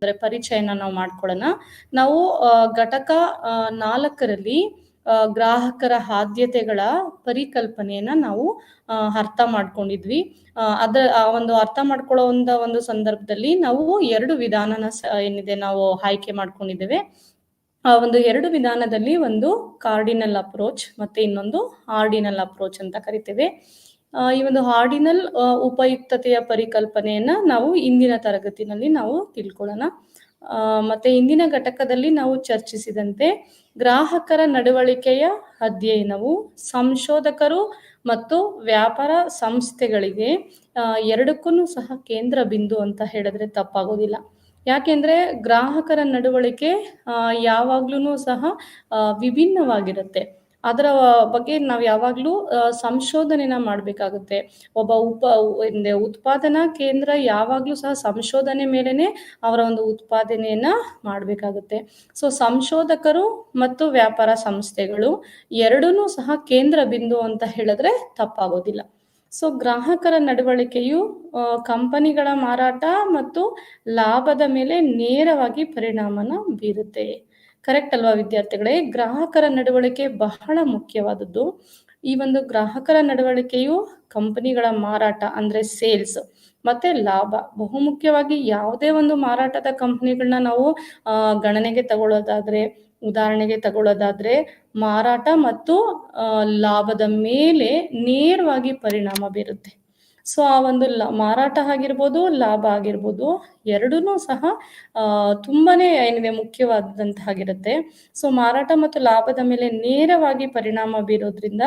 ಅಂದ್ರೆ ಪರಿಚಯನ ನಾವು ಮಾಡ್ಕೊಳ್ಳೋಣ. ನಾವು ಘಟಕ 4ರಲ್ಲಿ ಗ್ರಾಹಕರ ಆದ್ಯತೆಗಳ ಪರಿಕಲ್ಪನೆಯನ್ನ ನಾವು ಅರ್ಥ ಮಾಡ್ಕೊಂಡಿದ್ವಿ. ಆ ಒಂದು ಅರ್ಥ ಮಾಡ್ಕೊಳ್ಳೋ ಒಂದು ಸಂದರ್ಭದಲ್ಲಿ ನಾವು 2 ವಿಧಾನನ ಏನಿದೆ ನಾವು ಆಯ್ಕೆ ಮಾಡ್ಕೊಂಡಿದ್ದೇವೆ. ಆ ಒಂದು 2 ವಿಧಾನದಲ್ಲಿ ಒಂದು ಕಾರ್ಡಿನಲ್ ಅಪ್ರೋಚ್ ಮತ್ತೆ ಇನ್ನೊಂದು ಆರ್ಡಿನಲ್ ಅಪ್ರೋಚ್ ಅಂತ ಕರಿತೇವೆ. ಈ ಒಂದು ಆರ್ಡಿನಲ್ ಉಪಯುಕ್ತತೆಯ ಪರಿಕಲ್ಪನೆಯನ್ನ ನಾವು ಇಂದಿನ ತರಗತಿನಲ್ಲಿ ನಾವು ತಿಳ್ಕೊಳ್ಳೋಣ. ಮತ್ತೆ ಇಂದಿನ ಘಟಕದಲ್ಲಿ ನಾವು ಚರ್ಚಿಸಿದಂತೆ ಗ್ರಾಹಕರ ನಡವಳಿಕೆಯ ಅಧ್ಯಯನವು ಸಂಶೋಧಕರು ಮತ್ತು ವ್ಯಾಪಾರ ಸಂಸ್ಥೆಗಳಿಗೆ ಎರಡಕ್ಕೂ ಸಹ ಕೇಂದ್ರ ಬಿಂದು ಅಂತ ಹೇಳಿದ್ರೆ ತಪ್ಪಾಗೋದಿಲ್ಲ. ಯಾಕೆಂದ್ರೆ ಗ್ರಾಹಕರ ನಡವಳಿಕೆ ಯಾವಾಗ್ಲೂ ಸಹ ವಿಭಿನ್ನವಾಗಿರುತ್ತೆ. ಅದರ ಬಗ್ಗೆ ನಾವು ಯಾವಾಗ್ಲೂ ಸಂಶೋಧನೆನ ಮಾಡ್ಬೇಕಾಗುತ್ತೆ. ಒಬ್ಬ ಉತ್ಪಾದನಾ ಕೇಂದ್ರ ಯಾವಾಗ್ಲೂ ಸಹ ಸಂಶೋಧನೆ ಮೇಲೆನೆ ಅವರ ಒಂದು ಉತ್ಪಾದನೆಯನ್ನ ಮಾಡ್ಬೇಕಾಗುತ್ತೆ. ಸೊ ಸಂಶೋಧಕರು ಮತ್ತು ವ್ಯಾಪಾರ ಸಂಸ್ಥೆಗಳು ಎರಡನ್ನೂ ಸಹ ಕೇಂದ್ರ ಬಿಂದು ಅಂತ ಹೇಳಿದ್ರೆ ತಪ್ಪಾಗೋದಿಲ್ಲ. ಸೊ ಗ್ರಾಹಕರ ನಡವಳಿಕೆಯು ಕಂಪನಿಗಳ ಮಾರಾಟ ಮತ್ತು ಲಾಭದ ಮೇಲೆ ನೇರವಾಗಿ ಪರಿಣಾಮನ ಬೀರುತ್ತೆ. ಕರೆಕ್ಟ್ ಅಲ್ವಾ ವಿದ್ಯಾರ್ಥಿಗಳೇ? ಗ್ರಾಹಕರ ನಡವಳಿಕೆ ಬಹಳ ಮುಖ್ಯವಾದದ್ದು. ಈ ಒಂದು ಗ್ರಾಹಕರ ನಡವಳಿಕೆಯು ಕಂಪನಿಗಳ ಮಾರಾಟ ಅಂದ್ರೆ ಸೇಲ್ಸ್ ಮತ್ತೆ ಲಾಭ, ಬಹುಮುಖ್ಯವಾಗಿ ಯಾವುದೇ ಒಂದು ಮಾರಾಟದ ಕಂಪನಿಗಳನ್ನ ನಾವು ಗಣನೆಗೆ ಉದಾಹರಣೆಗೆ ತಗೊಳ್ಳೋದಾದ್ರೆ ಮಾರಾಟ ಮತ್ತು ಲಾಭದ ಮೇಲೆ ನೇರವಾಗಿ ಪರಿಣಾಮ ಬೀರುತ್ತೆ. ಸೊ ಆ ಒಂದು ಮಾರಾಟ ಆಗಿರ್ಬೋದು, ಲಾಭ ಆಗಿರ್ಬೋದು, ಎರಡೂ ಸಹ ತುಂಬಾನೇ ಏನಿದೆ ಮುಖ್ಯವಾದಂತಹಾಗಿರುತ್ತೆ. ಸೊ ಮಾರಾಟ ಮತ್ತು ಲಾಭದ ಮೇಲೆ ನೇರವಾಗಿ ಪರಿಣಾಮ ಬೀರೋದ್ರಿಂದ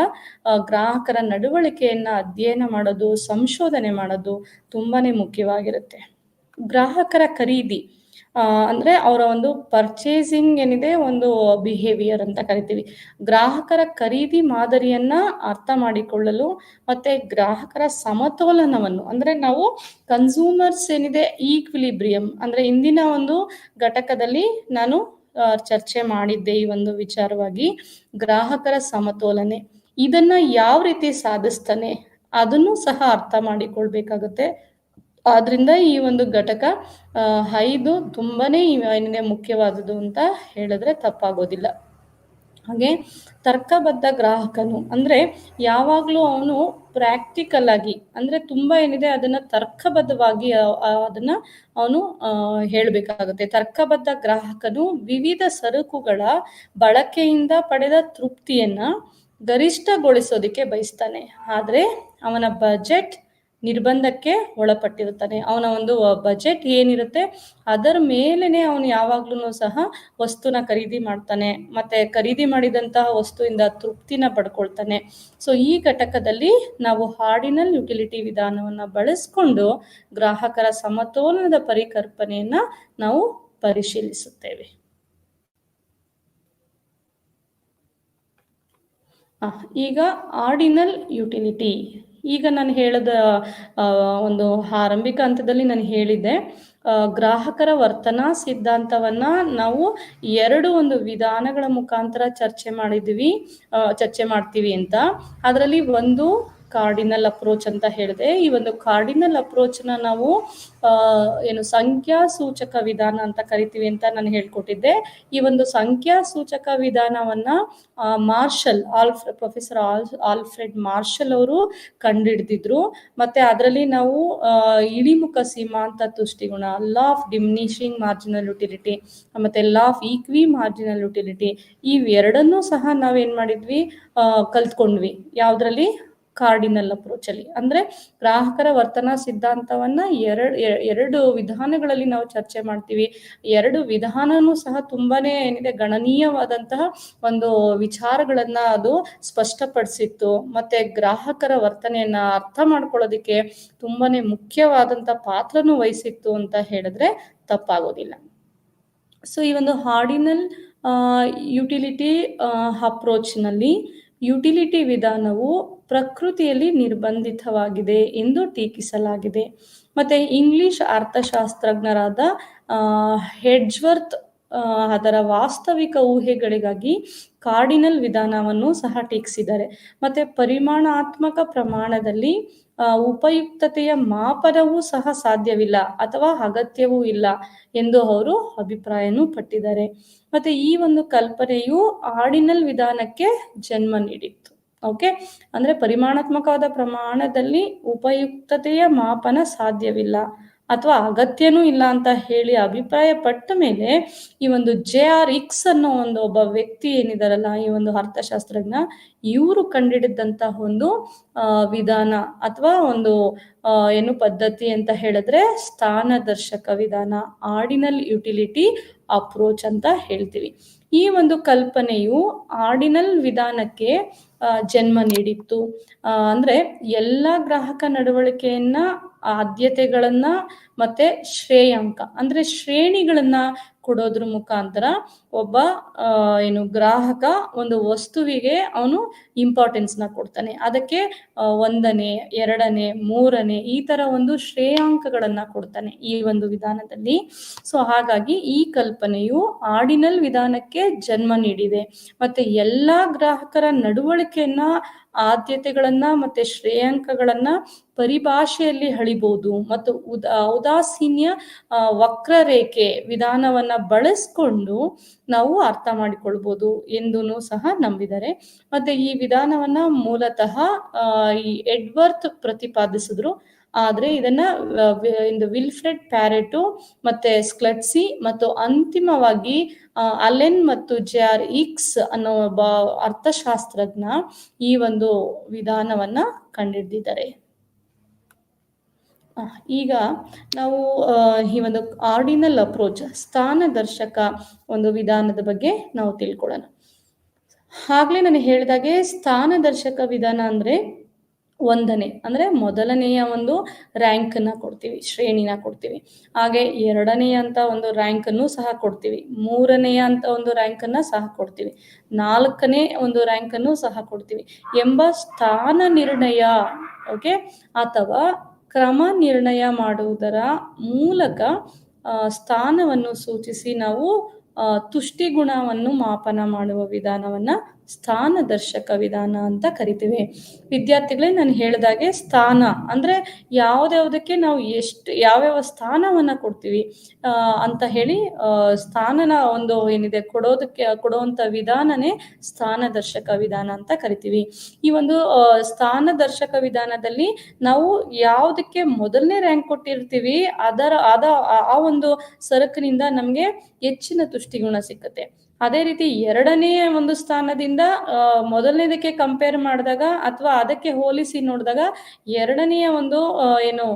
ಗ್ರಾಹಕರ ನಡವಳಿಕೆಯನ್ನ ಅಧ್ಯಯನ ಮಾಡೋದು, ಸಂಶೋಧನೆ ಮಾಡೋದು ತುಂಬಾನೇ ಮುಖ್ಯವಾಗಿರುತ್ತೆ. ಗ್ರಾಹಕರ ಖರೀದಿ ಅಂದ್ರೆ ಅವರ ಒಂದು ಪರ್ಚೇಸಿಂಗ್ ಏನಿದೆ ಒಂದು ಬಿಹೇವಿಯರ್ ಅಂತ ಕರಿತೀವಿ. ಗ್ರಾಹಕರ ಖರೀದಿ ಮಾದರಿಯನ್ನ ಅರ್ಥ ಮಾಡಿಕೊಳ್ಳಲು ಮತ್ತೆ ಗ್ರಾಹಕರ ಸಮತೋಲನವನ್ನು ಅಂದ್ರೆ ನಾವು ಕನ್ಸ್ಯೂಮರ್ಸ್ ಏನಿದೆ ಈಕ್ವಿಲಿಬ್ರಿಯಂ ಅಂದ್ರೆ ಇಂದಿನ ಒಂದು ಘಟಕದಲ್ಲಿ ನಾನು ಚರ್ಚೆ ಮಾಡಿದ್ದೆ ಈ ಒಂದು ವಿಚಾರವಾಗಿ. ಗ್ರಾಹಕರ ಸಮತೋಲನೆ ಇದನ್ನ ಯಾವ ರೀತಿ ಸಾಧಿಸ್ತಾನೆ ಅದನ್ನು ಸಹ ಅರ್ಥ ಮಾಡಿಕೊಳ್ಬೇಕಾಗುತ್ತೆ. ಆದ್ರಿಂದ ಈ ಒಂದು ಘಟಕ 5 ತುಂಬಾನೇ ಏನಿದೆ ಮುಖ್ಯವಾದದ್ದು ಅಂತ ಹೇಳಿದ್ರೆ ತಪ್ಪಾಗೋದಿಲ್ಲ. ಹಾಗೆ ತರ್ಕಬದ್ಧ ಗ್ರಾಹಕನು ಅಂದ್ರೆ ಯಾವಾಗ್ಲೂ ಅವನು ಪ್ರಾಕ್ಟಿಕಲ್ ಆಗಿ ಅಂದ್ರೆ ತುಂಬಾ ಏನಿದೆ ಅದನ್ನ ತರ್ಕಬದ್ಧವಾಗಿ ಅದನ್ನ ಅವನು ಹೇಳ್ಬೇಕಾಗುತ್ತೆ. ತರ್ಕಬದ್ಧ ಗ್ರಾಹಕನು ವಿವಿಧ ಸರಕುಗಳ ಬಳಕೆಯಿಂದ ಪಡೆದ ತೃಪ್ತಿಯನ್ನ ಗರಿಷ್ಠಗೊಳಿಸೋದಿಕ್ಕೆ ಬಯಸ್ತಾನೆ. ಆದ್ರೆ ಅವನ ಬಜೆಟ್ ನಿರ್ಬಂಧಕ್ಕೆ ಒಳಪಟ್ಟಿರುತ್ತಾನೆ. ಅವನ ಒಂದು ಬಜೆಟ್ ಏನಿರುತ್ತೆ ಅದರ ಮೇಲೇನೆ ಅವನು ಯಾವಾಗ್ಲೂ ಸಹ ವಸ್ತುನ ಖರೀದಿ ಮಾಡ್ತಾನೆ, ಮತ್ತೆ ಖರೀದಿ ಮಾಡಿದಂತಹ ವಸ್ತುವಿಂದ ತೃಪ್ತಿನ ಪಡ್ಕೊಳ್ತಾನೆ. ಸೊ ಈ ಘಟಕದಲ್ಲಿ ನಾವು ಆರ್ಡಿನಲ್ ಯುಟಿಲಿಟಿ ವಿಧಾನವನ್ನ ಬಳಸ್ಕೊಂಡು ಗ್ರಾಹಕರ ಸಮತೋಲನದ ಪರಿಕಲ್ಪನೆಯನ್ನ ನಾವು ಪರಿಶೀಲಿಸುತ್ತೇವೆ. ಈಗ ಆರ್ಡಿನಲ್ ಯುಟಿಲಿಟಿ, ಈಗ ನಾನು ಹೇಳಿದ ಒಂದು ಆರಂಭಿಕ ಹಂತದಲ್ಲಿ ನಾನು ಹೇಳಿದ್ದೆ ಗ್ರಾಹಕರ ವರ್ತನಾ ಸಿದ್ಧಾಂತವನ್ನ ನಾವು 2 ಒಂದು ವಿಧಾನಗಳ ಮುಖಾಂತರ ಚರ್ಚೆ ಮಾಡ್ತೀವಿ ಅಂತ. ಅದರಲ್ಲಿ ಒಂದು ಕಾರ್ಡಿನಲ್ ಅಪ್ರೋಚ್ ಅಂತ ಹೇಳಿದೆ. ಈ ಒಂದು ಕಾರ್ಡಿನಲ್ ಅಪ್ರೋಚ್ನ ನಾವು ಸಂಖ್ಯಾ ಸೂಚಕ ವಿಧಾನ ಅಂತ ಕರಿತೀವಿ ಅಂತ ನಾನು ಹೇಳ್ಕೊಟ್ಟಿದ್ದೆ. ಈ ಒಂದು ಸಂಖ್ಯಾ ಸೂಚಕ ವಿಧಾನವನ್ನ ಪ್ರೊಫೆಸರ್ ಆಲ್ಫ್ರೆಡ್ ಮಾರ್ಷಲ್ ಅವರು ಕಂಡುಹಿಡಿದಿದ್ರು. ಮತ್ತೆ ಅದರಲ್ಲಿ ನಾವು ಇಳಿಮುಖ ಸೀಮಾಂತ ತುಷ್ಟಿಗುಣ, law of diminishing marginal utility ಮತ್ತೆ law of equi marginal utility ಇವೆರಡನ್ನೂ ಸಹ ನಾವೇನ್ ಮಾಡಿದ್ವಿ ಕಲ್ತ್ಕೊಂಡ್ವಿ. ಯಾವ್ದ್ರಲ್ಲಿ? ಕಾರ್ಡಿನಲ್ ಅಪ್ರೋಚ್ ಅಲ್ಲಿ. ಅಂದ್ರೆ ಗ್ರಾಹಕರ ವರ್ತನಾ ಸಿದ್ಧಾಂತವನ್ನ ಎರಡು ವಿಧಾನಗಳಲ್ಲಿ ನಾವು ಚರ್ಚೆ ಮಾಡ್ತೀವಿ. 2 ವಿಧಾನನೂ ಸಹ ತುಂಬಾನೇ ಏನಿದೆ ಗಣನೀಯವಾದಂತಹ ಒಂದು ವಿಚಾರಗಳನ್ನ ಅದು ಸ್ಪಷ್ಟಪಡಿಸಿತ್ತು. ಮತ್ತೆ ಗ್ರಾಹಕರ ವರ್ತನೆಯನ್ನ ಅರ್ಥ ಮಾಡ್ಕೊಳ್ಳೋದಿಕ್ಕೆ ತುಂಬಾನೇ ಮುಖ್ಯವಾದಂತ ಪಾತ್ರನೂ ವಹಿಸಿತ್ತು ಅಂತ ಹೇಳಿದ್ರೆ ತಪ್ಪಾಗೋದಿಲ್ಲ. ಸೊ ಈ ಒಂದು ಆರ್ಡಿನಲ್ ಯುಟಿಲಿಟಿ ಅಪ್ರೋಚ್ನಲ್ಲಿ ಯುಟಿಲಿಟಿ ವಿಧಾನವು ಪ್ರಕೃತಿಯಲ್ಲಿ ನಿರ್ಬಂಧಿತವಾಗಿದೆ ಎಂದು ಟೀಕಿಸಲಾಗಿದೆ. ಮತ್ತೆ ಇಂಗ್ಲಿಷ್ ಅರ್ಥಶಾಸ್ತ್ರಜ್ಞರಾದ ಹೆಡ್ಜ್ವರ್ತ್ ಅದರ ವಾಸ್ತವಿಕ ಊಹೆಗಳಿಗಾಗಿ ಕಾರ್ಡಿನಲ್ ವಿಧಾನವನ್ನು ಸಹ ಟೀಕಿಸಿದ್ದಾರೆ. ಮತ್ತೆ ಪರಿಮಾಣಾತ್ಮಕ ಪ್ರಮಾಣದಲ್ಲಿ ಉಪಯುಕ್ತತೆಯ ಮಾಪನವೂ ಸಹ ಸಾಧ್ಯವಿಲ್ಲ ಅಥವಾ ಅಗತ್ಯವೂ ಇಲ್ಲ ಎಂದು ಅವರು ಅಭಿಪ್ರಾಯನೂ ಪಟ್ಟಿದ್ದಾರೆ. ಮತ್ತೆ ಈ ಒಂದು ಕಲ್ಪನೆಯು ಆರ್ಡಿನಲ್ ವಿಧಾನಕ್ಕೆ ಜನ್ಮ ನೀಡಿತ್ತು. ಓಕೆ, ಅಂದ್ರೆ ಪರಿಮಾಣಾತ್ಮಕವಾದ ಪ್ರಮಾಣದಲ್ಲಿ ಉಪಯುಕ್ತತೆಯ ಮಾಪನ ಸಾಧ್ಯವಿಲ್ಲ ಅಥವಾ ಅಗತ್ಯನೂ ಇಲ್ಲ ಅಂತ ಹೇಳಿ ಅಭಿಪ್ರಾಯ ಪಟ್ಟ ಮೇಲೆ ಈ ಒಂದು JRX ಅನ್ನೋ ಒಂದು ಒಬ್ಬ ವ್ಯಕ್ತಿ ಏನಿದಾರಲ್ಲ, ಈ ಒಂದು ಅರ್ಥಶಾಸ್ತ್ರಜ್ಞ, ಇವರು ಕಂಡಿಡಿದಂತಹ ಒಂದು ವಿಧಾನ ಅಥವಾ ಒಂದು ಏನು ಪದ್ಧತಿ ಅಂತ ಹೇಳಿದ್ರೆ ಸ್ಥಾನದರ್ಶಕ ವಿಧಾನ, ಆರ್ಡಿನಲ್ ಯುಟಿಲಿಟಿ ಅಪ್ರೋಚ್ ಅಂತ ಹೇಳ್ತೀವಿ. ಈ ಒಂದು ಕಲ್ಪನೆಯು ಆರ್ಡಿನಲ್ ವಿಧಾನಕ್ಕೆ ಜನ್ಮ ನೀಡಿತ್ತು. ಅಂದ್ರೆ ಎಲ್ಲ ಗ್ರಾಹಕ ನಡವಳಿಕೆಯನ್ನ, ಆದ್ಯತೆಗಳನ್ನ ಮತ್ತೆ ಶ್ರೇಯಾಂಕ ಅಂದ್ರೆ ಶ್ರೇಣಿಗಳನ್ನ ಕೊಡೋದ್ರ ಮುಖಾಂತರ ಒಬ್ಬ ಏನು ಗ್ರಾಹಕ ಒಂದು ವಸ್ತುವಿಗೆ ಅವನು ಇಂಪಾರ್ಟೆನ್ಸ್ ನ ಕೊಡ್ತಾನೆ. ಅದಕ್ಕೆ 1ನೇ 2ನೇ 3ನೇ ಈ ತರ ಒಂದು ಶ್ರೇಯಾಂಕಗಳನ್ನ ಕೊಡ್ತಾನೆ ಈ ಒಂದು ವಿಧಾನದಲ್ಲಿ. ಸೊ ಹಾಗಾಗಿ ಈ ಕಲ್ಪನೆಯು ಆರ್ಡಿನಲ್ ವಿಧಾನಕ್ಕೆ ಜನ್ಮ ನೀಡಿದೆ. ಮತ್ತೆ ಎಲ್ಲಾ ಗ್ರಾಹಕರ ನಡವಳಿಕೆಯನ್ನ, ಆದ್ಯತೆಗಳನ್ನ ಮತ್ತೆ ಶ್ರೇಯಾಂಕಗಳನ್ನ ಪರಿಭಾಷೆಯಲ್ಲಿ ಹಳಿಬಹುದು ಮತ್ತು ಔದಾಸೀನ್ಯ ವಕ್ರರೇಖೆ ವಿಧಾನವನ್ನ ಬಳಸ್ಕೊಂಡು ನಾವು ಅರ್ಥ ಮಾಡಿಕೊಳ್ಬಹುದು ಎಂದೂ ಸಹ ನಂಬಿದ್ದಾರೆ. ಮತ್ತೆ ಈ ವಿಧಾನವನ್ನ ಮೂಲತಃ ಈ ಎಡ್ವರ್ತ್ ಪ್ರತಿಪಾದಿಸಿದ್ರು. ಆದ್ರೆ ಇದನ್ನ ವಿಲ್ಫ್ರೆಡ್ ಪ್ಯಾರೆಟೋ ಮತ್ತೆ ಸ್ಕ್ಲಟ್ಸಿ ಮತ್ತು ಅಂತಿಮವಾಗಿ ಅಲೆನ್ ಮತ್ತು JRX ಅನ್ನೋ ಒಬ್ಬ ಅರ್ಥಶಾಸ್ತ್ರಜ್ಞ ಈ ಒಂದು ವಿಧಾನವನ್ನ ಕಂಡುಹಿಡಿದಿದ್ದಾರೆ. ಈಗ ನಾವು ಈ ಒಂದು ಆರ್ಡಿನಲ್ ಅಪ್ರೋಚ್, ಸ್ಥಾನದರ್ಶಕ ಒಂದು ವಿಧಾನದ ಬಗ್ಗೆ ನಾವು ತಿಳ್ಕೊಳ್ಳೋಣ. ಆಗ್ಲೇ ನಾನು ಹೇಳಿದಾಗೆ ಸ್ಥಾನದರ್ಶಕ ವಿಧಾನ ಅಂದ್ರೆ 1ನೇ ಅಂದ್ರೆ ಮೊದಲನೆಯ ಒಂದು ರ್ಯಾಂಕ್ ನ ಕೊಡ್ತೀವಿ, ಶ್ರೇಣಿನ ಕೊಡ್ತೀವಿ. ಹಾಗೆ 2ನೆಯ ಅಂತ ಒಂದು ರ್ಯಾಂಕ್ ಅನ್ನು ಸಹ ಕೊಡ್ತೀವಿ, 3ನೆಯ ಅಂತ ಒಂದು ರ್ಯಾಂಕ್ ಅನ್ನ ಸಹ ಕೊಡ್ತೀವಿ, 4ನೇ ಒಂದು ರ್ಯಾಂಕ್ ಅನ್ನು ಸಹ ಕೊಡ್ತೀವಿ ಎಂಬ ಸ್ಥಾನ ನಿರ್ಣಯ, ಓಕೆ, ಅಥವಾ ಕ್ರಮ ನಿರ್ಣಯ ಮಾಡುವುದರ ಮೂಲಕ ಸ್ಥಾನವನ್ನು ಸೂಚಿಸಿ ನಾವು ತುಷ್ಟಿಗುಣವನ್ನು ಮಾಪನ ಮಾಡುವ ವಿಧಾನವನ್ನ ಸ್ಥಾನದರ್ಶಕ ವಿಧಾನ ಅಂತ ಕರಿತೀವಿ. ವಿದ್ಯಾರ್ಥಿಗಳೇ, ನಾನು ಹೇಳಿದಾಗೆ ಸ್ಥಾನ ಅಂದ್ರೆ ಯಾವ್ದ್ಯಾವ್ದಕ್ಕೆ ನಾವು ಯಾವ್ಯಾವ ಸ್ಥಾನವನ್ನ ಕೊಡ್ತೀವಿ ಅಂತ ಹೇಳಿ ಸ್ಥಾನನ ಒಂದು ಏನಿದೆ ಕೊಡುವಂತ ವಿಧಾನನೇ ಸ್ಥಾನದರ್ಶಕ ವಿಧಾನ ಅಂತ ಕರಿತೀವಿ. ಈ ಒಂದು ಸ್ಥಾನದರ್ಶಕ ವಿಧಾನದಲ್ಲಿ ನಾವು ಯಾವ್ದಕ್ಕೆ ಮೊದಲನೇ ರ್ಯಾಂಕ್ ಕೊಟ್ಟಿರ್ತೀವಿ ಆ ಒಂದು ಸರಕಿನಿಂದ ನಮ್ಗೆ ಹೆಚ್ಚಿನ ತುಷ್ಟಿಗುಣ ಸಿಕ್ಕತ್ತೆ. ಅದೇ ರೀತಿ 2ನೇ ಒಂದು ಸ್ಥಾನದಿಂದ ಮೊದಲನೇದಕ್ಕೆ ಕಂಪೇರ್ ಮಾಡಿದಾಗ ಅಥವಾ ಅದಕ್ಕೆ ಹೋಲಿಸಿ ನೋಡಿದಾಗ 2ನೆಯ ಒಂದು ಏನು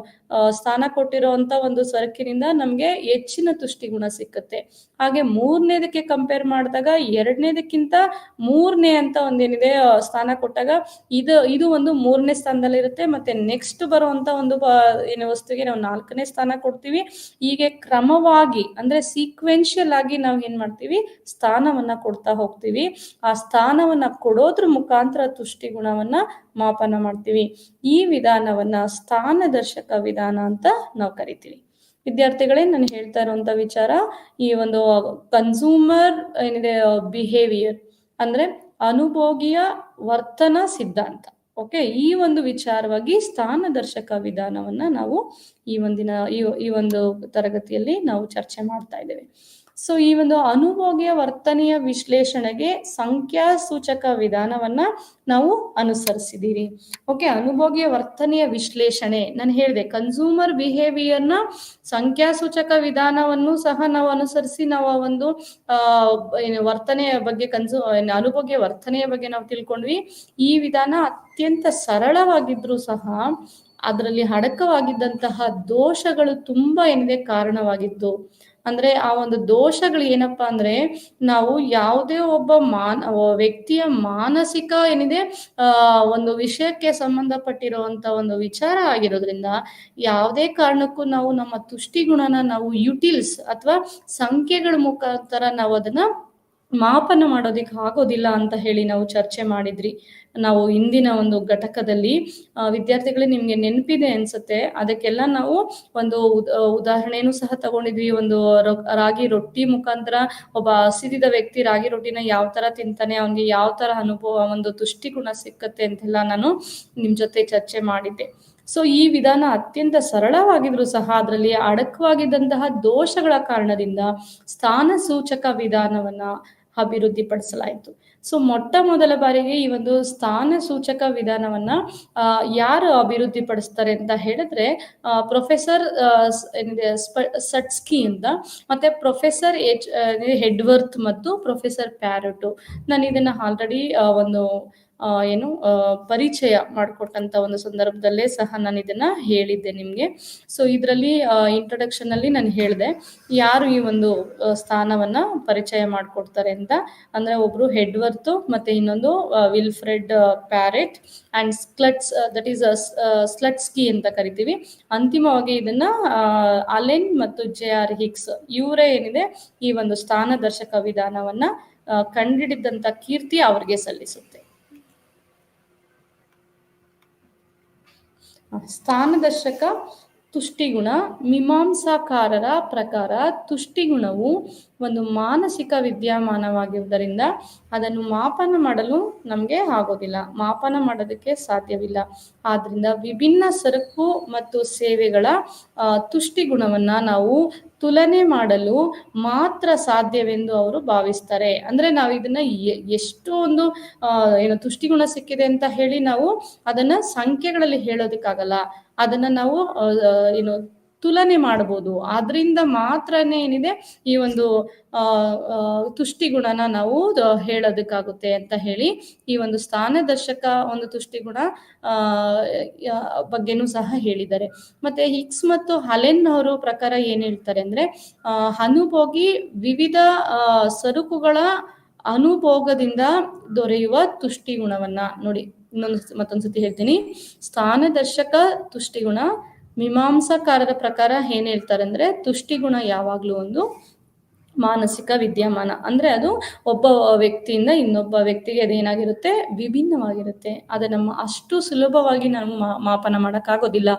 ಸ್ಥಾನ ಕೊಟ್ಟಿರುವಂತ ಒಂದು ಸರಕಿನಿಂದ ನಮ್ಗೆ ಹೆಚ್ಚಿನ ತುಷ್ಟಿಗುಣ ಸಿಕ್ಕತ್ತೆ. ಹಾಗೆ 3ನೇದಕ್ಕೆ ಕಂಪೇರ್ ಮಾಡಿದಾಗ 2ನೇದಕ್ಕಿಂತ 3ನೇ ಅಂತ ಒಂದೇನಿದೆ ಸ್ಥಾನ ಕೊಟ್ಟಾಗ ಇದು ಒಂದು 3ನೇ ಸ್ಥಾನದಲ್ಲಿ ಇರುತ್ತೆ. ಮತ್ತೆ ನೆಕ್ಸ್ಟ್ ಬರುವಂತ ಒಂದು ಏನು ವಸ್ತುಗೆ ನಾವು 4ನೇ ಸ್ಥಾನ ಕೊಡ್ತೀವಿ. ಹೀಗೆ ಕ್ರಮವಾಗಿ ಅಂದ್ರೆ ಸೀಕ್ವೆನ್ಷಿಯಲ್ ಆಗಿ ನಾವು ಏನ್ ಮಾಡ್ತೀವಿ, ಸ್ಥಾನವನ್ನ ಕೊಡ್ತಾ ಹೋಗ್ತೀವಿ. ಆ ಸ್ಥಾನವನ್ನ ಕೊಡೋದ್ರ ಮುಖಾಂತರ ತುಷ್ಟಿಗುಣವನ್ನ ಮಾಪನ ಮಾಡ್ತೀವಿ. ಈ ವಿಧಾನವನ್ನ ಸ್ಥಾನದರ್ಶಕ ವಿಧಾನ ಅಂತ ನಾವು ಕರಿತೀವಿ. ವಿದ್ಯಾರ್ಥಿಗಳೇ, ನಾನು ಹೇಳ್ತಾ ಇರುವಂತ ವಿಚಾರ ಈ ಒಂದು ಕನ್ಸ್ಯೂಮರ್ ಏನಿದೆ ಬಿಹೇವಿಯರ್ ಅಂದ್ರೆ ಅನುಭೋಗಿಯ ವರ್ತನಾ ಸಿದ್ಧಾಂತ. ಓಕೆ, ಈ ಒಂದು ವಿಚಾರವಾಗಿ ಸ್ಥಾನದರ್ಶಕ ವಿಧಾನವನ್ನ ನಾವು ಈ ಒಂದು ತರಗತಿಯಲ್ಲಿ ನಾವು ಚರ್ಚೆ ಮಾಡ್ತಾ ಇದ್ದೇವೆ. ಸೊ ಈ ಒಂದು ಅನುಭೋಗಿಯ ವರ್ತನೆಯ ವಿಶ್ಲೇಷಣೆಗೆ ಸಂಖ್ಯಾಸೂಚಕ ವಿಧಾನವನ್ನ ನಾವು ಅನುಸರಿಸಿದೀವಿ. ಓಕೆ, ಅನುಭೋಗಿಯ ವರ್ತನೆಯ ವಿಶ್ಲೇಷಣೆ ನಾನು ಹೇಳಿದೆ, ಕನ್ಸ್ಯೂಮರ್ ಬಿಹೇವಿಯರ್ನ ಸಂಖ್ಯಾಸೂಚಕ ವಿಧಾನವನ್ನು ಸಹ ನಾವು ಅನುಸರಿಸಿ ನಾವು ಒಂದು ವರ್ತನೆಯ ಬಗ್ಗೆ ಅನುಭೋಗಿಯ ವರ್ತನೆಯ ಬಗ್ಗೆ ನಾವು ತಿಳ್ಕೊಂಡ್ವಿ. ಈ ವಿಧಾನ ಅತ್ಯಂತ ಸರಳವಾಗಿದ್ರು ಸಹ ಅದರಲ್ಲಿ ಅಡಕವಾಗಿದ್ದಂತಹ ದೋಷಗಳು ತುಂಬಾ ಏನಿದೆ ಕಾರಣವಾಗಿತ್ತು. ಅಂದ್ರೆ ಆ ಒಂದು ದೋಷಗಳು ಏನಪ್ಪಾ ಅಂದ್ರೆ, ನಾವು ಯಾವುದೇ ಒಬ್ಬ ವ್ಯಕ್ತಿಯ ಮಾನಸಿಕ ಏನಿದೆ ಒಂದು ವಿಷಯಕ್ಕೆ ಸಂಬಂಧಪಟ್ಟಿರುವಂತ ಒಂದು ವಿಚಾರ ಆಗಿರೋದ್ರಿಂದ ಯಾವುದೇ ಕಾರಣಕ್ಕೂ ನಾವು ನಮ್ಮ ತುಷ್ಟಿಗುಣನ ನಾವು ಯುಟಿಲ್ಸ್ ಅಥವಾ ಸಂಖ್ಯೆಗಳ ಮುಖಾಂತರ ನಾವು ಅದನ್ನ ಮಾಪನ ಮಾಡೋದಿಕ್ ಆಗೋದಿಲ್ಲ ಅಂತ ಹೇಳಿ ನಾವು ಚರ್ಚೆ ಮಾಡಿದ್ರಿ ನಾವು ಇಂದಿನ ಒಂದು ಘಟಕದಲ್ಲಿ. ವಿದ್ಯಾರ್ಥಿಗಳೇ, ನಿಮ್ಗೆ ನೆನಪಿದೆ ಅನ್ಸುತ್ತೆ, ಅದಕ್ಕೆಲ್ಲ ನಾವು ಒಂದು ಉದಾಹರಣೆನೂ ಸಹ ತಗೊಂಡಿದ್ವಿ. ಒಂದು ರಾಗಿ ರೊಟ್ಟಿ ಮುಖಾಂತರ ಒಬ್ಬ ಹಸಿದಿದ ವ್ಯಕ್ತಿ ರಾಗಿ ರೊಟ್ಟಿನ ಯಾವ ತರ ತಿಂತಾನೆ, ಅವನಿಗೆ ಯಾವ ತರ ಅನುಭವ ಒಂದು ತುಷ್ಟಿಗುಣ ಸಿಕ್ಕತ್ತೆ ಅಂತೆಲ್ಲ ನಾನು ನಿಮ್ ಜೊತೆ ಚರ್ಚೆ ಮಾಡಿದ್ದೆ. ಸೊ ಈ ವಿಧಾನ ಅತ್ಯಂತ ಸರಳವಾಗಿದ್ರು ಸಹ ಅದರಲ್ಲಿ ಅಡಕವಾಗಿದ್ದಂತಹ ದೋಷಗಳ ಕಾರಣದಿಂದ ಸ್ಥಾನ ಸೂಚಕ ವಿಧಾನವನ್ನ ಅಭಿವೃದ್ಧಿಪಡಿಸಲಾಯಿತು. ಸೊ ಮೊಟ್ಟ ಮೊದಲ ಬಾರಿಗೆ ಈ ಒಂದು ಸ್ಥಾನ ಸೂಚಕ ವಿಧಾನವನ್ನ ಯಾರು ಅಭಿವೃದ್ಧಿಪಡಿಸ್ತಾರೆ ಅಂತ ಹೇಳಿದ್ರೆ ಪ್ರೊಫೆಸರ್ ಸಟ್ಸ್ಕಿ ಅಂತ, ಮತ್ತೆ ಪ್ರೊಫೆಸರ್ ಹೆಡ್ವರ್ತ್ ಮತ್ತು ಪ್ರೊಫೆಸರ್ ಪ್ಯಾರಟೋ. ನಾನು ಇದನ್ನ ಆಲ್ರೆಡಿ ಒಂದು ಪರಿಚಯ ಮಾಡಿಕೊಟ್ಟಂತ ಒಂದು ಸಂದರ್ಭದಲ್ಲೇ ಸಹ ನಾನು ಇದನ್ನ ಹೇಳಿದ್ದೆ ನಿಮ್ಗೆ. ಸೊ ಇದರಲ್ಲಿ ಇಂಟ್ರೊಡಕ್ಷನ್ ಅಲ್ಲಿ ನಾನು ಹೇಳಿದೆ ಯಾರು ಈ ಒಂದು ಸ್ಥಾನವನ್ನ ಪರಿಚಯ ಮಾಡಿಕೊಡ್ತಾರೆ ಅಂತ. ಅಂದ್ರೆ ಒಬ್ರು ಹೆಡ್ವರ್ತ್, ಮತ್ತೆ ಇನ್ನೊಂದು ವಿಲ್ಫ್ರೆಡ್ ಪ್ಯಾರೆಟ್ ಅಂಡ್ ಸ್ಲಟ್ಸ್ಕಿ ಅಂತ ಕರಿತೀವಿ. ಅಂತಿಮವಾಗಿ ಇದನ್ನ ಅಲೆನ್ ಮತ್ತು JR ಹಿಕ್ಸ್ ಇವರೇ ಏನಿದೆ ಈ ಒಂದು ಸ್ಥಾನದರ್ಶಕ ವಿಧಾನವನ್ನ ಕಂಡಿಡಿದಂತ ಕೀರ್ತಿ ಅವ್ರಿಗೆ ಸಲ್ಲಿಸುತ್ತೆ. ಸ್ಥಾನದರ್ಶಕ ತುಷ್ಟಿಗುಣ. ಮೀಮಾಂಸಾಕಾರರ ಪ್ರಕಾರ ತುಷ್ಟಿಗುಣವು ಒಂದು ಮಾನಸಿಕ ವಿದ್ಯಮಾನವಾಗಿರುವುದರಿಂದ ಅದನ್ನು ಮಾಪನ ಮಾಡಲು ನಮಗೆ ಆಗೋದಿಲ್ಲ, ಮಾಪನ ಮಾಡೋದಕ್ಕೆ ಸಾಧ್ಯವಿಲ್ಲ. ಆದ್ರಿಂದ ವಿಭಿನ್ನ ಸರಕು ಮತ್ತು ಸೇವೆಗಳ ತುಷ್ಟಿಗುಣವನ್ನ ನಾವು ತುಲನೆ ಮಾಡಲು ಮಾತ್ರ ಸಾಧ್ಯವೆಂದು ಅವರು ಭಾವಿಸ್ತಾರೆ. ಅಂದ್ರೆ ನಾವು ಇದನ್ನ ಎಷ್ಟು ಒಂದು ತುಷ್ಟಿಗುಣ ಸಿಕ್ಕಿದೆ ಅಂತ ಹೇಳಿ ನಾವು ಅದನ್ನ ಸಂಖ್ಯೆಗಳಲ್ಲಿ ಹೇಳೋದಕ್ಕಾಗಲ್ಲ. ಅದನ್ನ ನಾವು ತುಲನೆ ಮಾಡಬಹುದು. ಆದ್ರಿಂದ ಮಾತ್ರನೇ ಏನಿದೆ ಈ ಒಂದು ತುಷ್ಟಿಗುಣನ ನಾವು ಹೇಳೋದಕ್ಕಾಗುತ್ತೆ ಅಂತ ಹೇಳಿ ಈ ಒಂದು ಸ್ಥಾನದರ್ಶಕ ಒಂದು ತುಷ್ಟಿಗುಣ ಬಗ್ಗೆನೂ ಸಹ ಹೇಳಿದ್ದಾರೆ. ಮತ್ತೆ ಹಿಕ್ಸ್ ಮತ್ತು ಅಲೆನ್ ಅವರು ಪ್ರಕಾರ ಏನ್ ಹೇಳ್ತಾರೆ ಅಂದ್ರೆ ಅನುಭೋಗಿ ವಿವಿಧ ಸರಕುಗಳ ಅನುಭೋಗದಿಂದ ದೊರೆಯುವ ತುಷ್ಟಿಗುಣವನ್ನ ನೋಡಿ. ಮತ್ತೊಂದ್ಸತಿ ಹೇಳ್ತೀನಿ. ಸ್ಥಾನದರ್ಶಕ ತುಷ್ಟಿಗುಣ ಮೀಮಾಂಸಾಕಾರರ ಪ್ರಕಾರ ಏನ್ ಹೇಳ್ತಾರೆ ಅಂದ್ರೆ ತುಷ್ಟಿಗುಣ ಯಾವಾಗ್ಲೂ ಒಂದು ಮಾನಸಿಕ ವಿದ್ಯಮಾನ. ಅಂದ್ರೆ ಅದು ಒಬ್ಬ ವ್ಯಕ್ತಿಯಿಂದ ಇನ್ನೊಬ್ಬ ವ್ಯಕ್ತಿಗೆ ಅದೇನಾಗಿರುತ್ತೆ, ವಿಭಿನ್ನವಾಗಿರುತ್ತೆ. ಅದು ನಮ್ಮ ಅಷ್ಟು ಸುಲಭವಾಗಿ ನಾವು ಮಾಪನ ಮಾಡೋಕ್ಕಾಗೋದಿಲ್ಲ,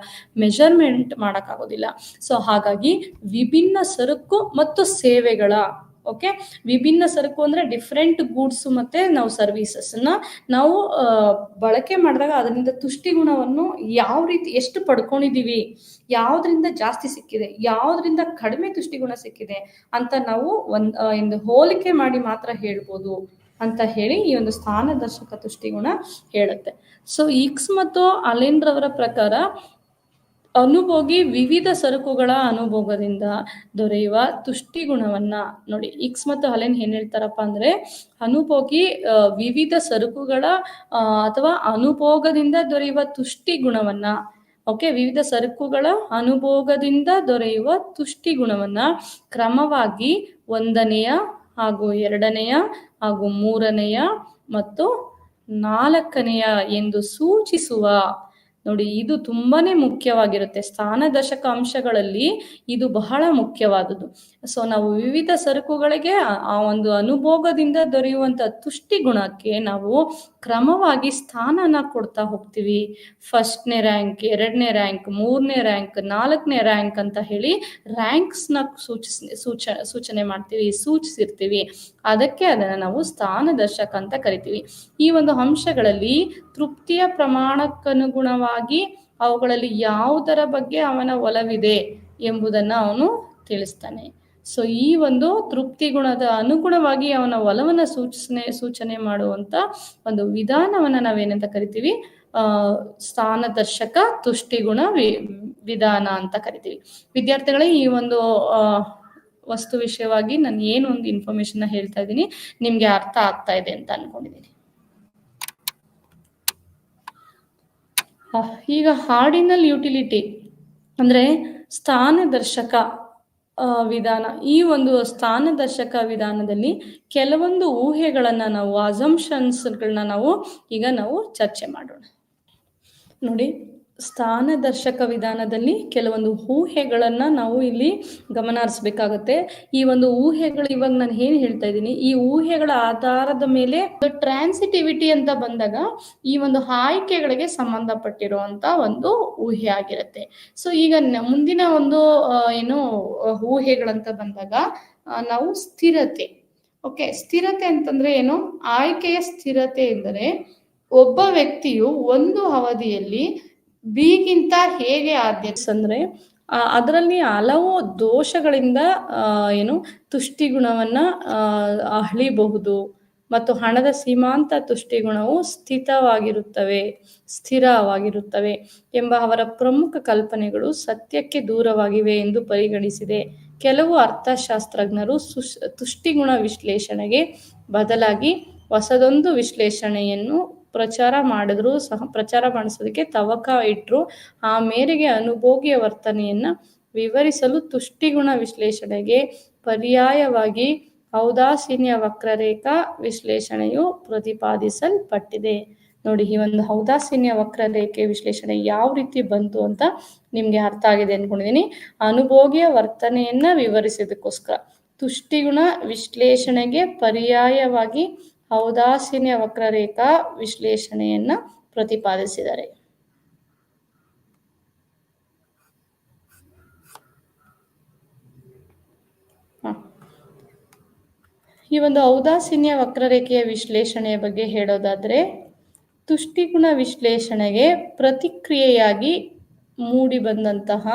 ಮೆಜರ್ಮೆಂಟ್ ಮಾಡೋಕ್ಕಾಗೋದಿಲ್ಲ. ಸೊ ಹಾಗಾಗಿ ವಿಭಿನ್ನ ಸರಕು ಮತ್ತು ಸೇವೆಗಳ ವಿಭಿನ್ನ ಸರಕು ಅಂದ್ರೆ ಡಿಫ್ರೆಂಟ್ ಗೂಡ್ಸ್ ಮತ್ತೆ ನಾವು ಸರ್ವಿಸಸ್ ನಾವು ಬಳಕೆ ಮಾಡಿದಾಗ ಅದರಿಂದ ತುಷ್ಟಿಗುಣವನ್ನು ಯಾವ ರೀತಿ ಎಷ್ಟು ಪಡ್ಕೊಂಡಿದೀವಿ, ಯಾವ್ದ್ರಿಂದ ಜಾಸ್ತಿ ಸಿಕ್ಕಿದೆ, ಯಾವ್ದ್ರಿಂದ ಕಡಿಮೆ ತುಷ್ಟಿಗುಣ ಸಿಕ್ಕಿದೆ ಅಂತ ನಾವು ಒಂದು ಹೋಲಿಕೆ ಮಾಡಿ ಮಾತ್ರ ಹೇಳ್ಬೋದು ಅಂತ ಹೇಳಿ ಈ ಒಂದು ಸ್ಥಾನದರ್ಶಕ ತುಷ್ಟಿಗುಣ ಹೇಳುತ್ತೆ. ಸೊ ಹಿಕ್ಸ್ ಮತ್ತು ಅಲೆನ್ ರವರ ಪ್ರಕಾರ ಅನುಭೋಗಿ ವಿವಿಧ ಸರಕುಗಳ ಅನುಭೋಗದಿಂದ ದೊರೆಯುವ ತುಷ್ಟಿಗುಣವನ್ನ ನೋಡಿ. ಹಿಕ್ಸ್ ಮತ್ತು ಅಲೆನ್ ಏನ್ ಹೇಳ್ತಾರಪ್ಪ ಅಂದ್ರೆ ಅನುಭೋಗಿ ವಿವಿಧ ಸರಕುಗಳ ಅಥವಾ ಅನುಭೋಗದಿಂದ ದೊರೆಯುವ ತುಷ್ಟಿಗುಣವನ್ನ ವಿವಿಧ ಸರಕುಗಳ ಅನುಭೋಗದಿಂದ ದೊರೆಯುವ ತುಷ್ಟಿಗುಣವನ್ನ ಕ್ರಮವಾಗಿ 1ನೆಯ ಹಾಗೂ 2ನೆಯ ಹಾಗೂ 3ನೆಯ ಮತ್ತು 4ನೆಯ ಎಂದು ಸೂಚಿಸುವ. ನೋಡಿ, ಇದು ತುಂಬಾನೇ ಮುಖ್ಯವಾಗಿರುತ್ತೆ. ಸ್ಥಾನದರ್ಶಕ ಅಂಶಗಳಲ್ಲಿ ಇದು ಬಹಳ ಮುಖ್ಯವಾದದ್ದು. ಸೊ ನಾವು ವಿವಿಧ ಸರಕುಗಳಿಗೆ ಆ ಒಂದು ಅನುಭೋಗದಿಂದ ದೊರೆಯುವಂತ ತುಷ್ಟಿಗುಣಕ್ಕೆ ನಾವು ಕ್ರಮವಾಗಿ ಸ್ಥಾನನ ಕೊಡ್ತಾ ಹೋಗ್ತೀವಿ. 1ನೇ ರ್ಯಾಂಕ್, 2ನೇ ರ್ಯಾಂಕ್, 3ನೇ ರ್ಯಾಂಕ್, 4ನೇ ರ್ಯಾಂಕ್ ಅಂತ ಹೇಳಿ ರ್ಯಾಂಕ್ಸ್ನ ಸೂಚನೆ ಮಾಡ್ತೀವಿ, ಸೂಚಿಸಿರ್ತೀವಿ. ಅದಕ್ಕೆ ಅದನ್ನ ನಾವು ಸ್ಥಾನದರ್ಶಕ ಅಂತ ಕರಿತೀವಿ. ಈ ಒಂದು ಅಂಶಗಳಲ್ಲಿ ತೃಪ್ತಿಯ ಪ್ರಮಾಣಕ್ಕನುಗುಣವಾಗಿ ಅವುಗಳಲ್ಲಿ ಯಾವುದರ ಬಗ್ಗೆ ಅವನ ಒಲವಿದೆ ಎಂಬುದನ್ನು ಅವನು ತಿಳಿಸ್ತಾನೆ. ಸೊ ಈ ಒಂದು ತೃಪ್ತಿ ಗುಣದ ಅನುಗುಣವಾಗಿ ಅವನ ಒಲವನ್ನ ಸೂಚನೆ ಮಾಡುವಂತ ಒಂದು ವಿಧಾನವನ್ನ ನಾವೇನಂತ ಕರಿತೀವಿ, ಸ್ಥಾನದರ್ಶಕ ತುಷ್ಟಿಗುಣ ವಿಧಾನ ಅಂತ ಕರಿತೀವಿ. ವಿದ್ಯಾರ್ಥಿಗಳೇ, ಈ ಒಂದು ವಸ್ತು ವಿಷಯವಾಗಿ ನಾನು ಏನೊಂದು ಇನ್ಫಾರ್ಮೇಶನ್ ಹೇಳ್ತಾ ಇದ್ದೀನಿ ನಿಮ್ಗೆ ಅರ್ಥ ಆಗ್ತಾ ಇದೆ ಅಂತ ಅನ್ಕೊಂಡಿದ್ದೀನಿ. ಈಗ ಆರ್ಡಿನಲ್ ಯುಟಿಲಿಟಿ ಅಂದ್ರೆ ಸ್ಥಾನದರ್ಶಕ ವಿಧಾನ. ಈ ಒಂದು ಸ್ಥಾನದರ್ಶಕ ವಿಧಾನದಲ್ಲಿ ಕೆಲವೊಂದು ಊಹೆಗಳನ್ನ ನಾವು ಅಸಂಪ್ಷನ್ಸ್ಗಳನ್ನ ನಾವು ಚರ್ಚೆ ಮಾಡೋಣ. ನೋಡಿ, ಸ್ಥಾನದರ್ಶಕ ವಿಧಾನದಲ್ಲಿ ಕೆಲವೊಂದು ಊಹೆಗಳನ್ನ ನಾವು ಇಲ್ಲಿ ಗಮನ ಹರಿಸಬೇಕಾಗತ್ತೆ. ಈ ಒಂದು ಊಹೆಗಳು ಇವಾಗ ನಾನು ಏನ್ ಹೇಳ್ತಾ ಇದ್ದೀನಿ, ಈ ಊಹೆಗಳ ಆಧಾರದ ಮೇಲೆ ಟ್ರಾನ್ಸಿಟಿವಿಟಿ ಅಂತ ಬಂದಾಗ ಈ ಒಂದು ಆಯ್ಕೆಗಳಿಗೆ ಸಂಬಂಧಪಟ್ಟಿರುವಂತ ಒಂದು ಊಹೆ ಆಗಿರುತ್ತೆ. ಸೊ ಈಗ ಮುಂದಿನ ಒಂದು ಊಹೆಗಳಂತ ಬಂದಾಗ ನಾವು ಸ್ಥಿರತೆ. ಸ್ಥಿರತೆ ಅಂತಂದ್ರೆ ಏನು? ಆಯ್ಕೆಯ ಸ್ಥಿರತೆ ಎಂದರೆ ಒಬ್ಬ ವ್ಯಕ್ತಿಯು ಒಂದು ಅವಧಿಯಲ್ಲಿ ಬಿಗಿಂತ ಹೇಗೆ ಆದ್ಯತೆ ಅಂದ್ರೆ ಅದರಲ್ಲಿ ಹಲವು ದೋಷಗಳಿಂದ ಏನು ತುಷ್ಟಿಗುಣವನ್ನ ಅಳಿಬಹುದು ಮತ್ತು ಹಣದ ಸೀಮಾಂತ ತುಷ್ಟಿಗುಣವು ಸ್ಥಿರವಾಗಿರುತ್ತವೆ ಎಂಬ ಅವರ ಪ್ರಮುಖ ಕಲ್ಪನೆಗಳು ಸತ್ಯಕ್ಕೆ ದೂರವಾಗಿವೆ ಎಂದು ಪರಿಗಣಿಸಿದೆ. ಕೆಲವು ಅರ್ಥಶಾಸ್ತ್ರಜ್ಞರು ತುಷ್ಟಿಗುಣ ವಿಶ್ಲೇಷಣೆಗೆ ಬದಲಾಗಿ ಹೊಸದೊಂದು ವಿಶ್ಲೇಷಣೆಯನ್ನು ಪ್ರಚಾರ ಮಾಡಿಸೋದಕ್ಕೆ ತವಕ ಇಟ್ಟರು. ಆ ಮೇರೆಗೆ ಅನುಭೋಗಿಯ ವರ್ತನೆಯನ್ನ ವಿವರಿಸಲು ತುಷ್ಟಿಗುಣ ವಿಶ್ಲೇಷಣೆಗೆ ಪರ್ಯಾಯವಾಗಿ ಔದಾಸೀನ್ಯ ವಕ್ರರೇಖಾ ವಿಶ್ಲೇಷಣೆಯು ಪ್ರತಿಪಾದಿಸಲ್ಪಟ್ಟಿದೆ. ನೋಡಿ, ಈ ಒಂದು ಔದಾಸೀನ್ಯ ವಕ್ರರೇಖೆ ವಿಶ್ಲೇಷಣೆ ಯಾವ ರೀತಿ ಬಂತು ಅಂತ ನಿಮ್ಗೆ ಅರ್ಥ ಆಗಿದೆ ಅನ್ಕೊಂಡಿದೀನಿ. ಅನುಭೋಗಿಯ ವರ್ತನೆಯನ್ನ ವಿವರಿಸೋದಕ್ಕೋಸ್ಕರ ತುಷ್ಟಿಗುಣ ವಿಶ್ಲೇಷಣೆಗೆ ಪರ್ಯಾಯವಾಗಿ ಔದಾಸೀನ್ಯ ವಕ್ರರೇಖಾ ವಿಶ್ಲೇಷಣೆಯನ್ನ ಪ್ರತಿಪಾದಿಸಿದ್ದಾರೆ. ಈ ಒಂದು ಔದಾಸೀನ್ಯ ವಕ್ರರೇಖೆಯ ವಿಶ್ಲೇಷಣೆಯ ಬಗ್ಗೆ ಹೇಳೋದಾದ್ರೆ, ತುಷ್ಟಿಗುಣ ವಿಶ್ಲೇಷಣೆಗೆ ಪ್ರತಿಕ್ರಿಯೆಯಾಗಿ ಮೂಡಿ ಬಂದಂತಹ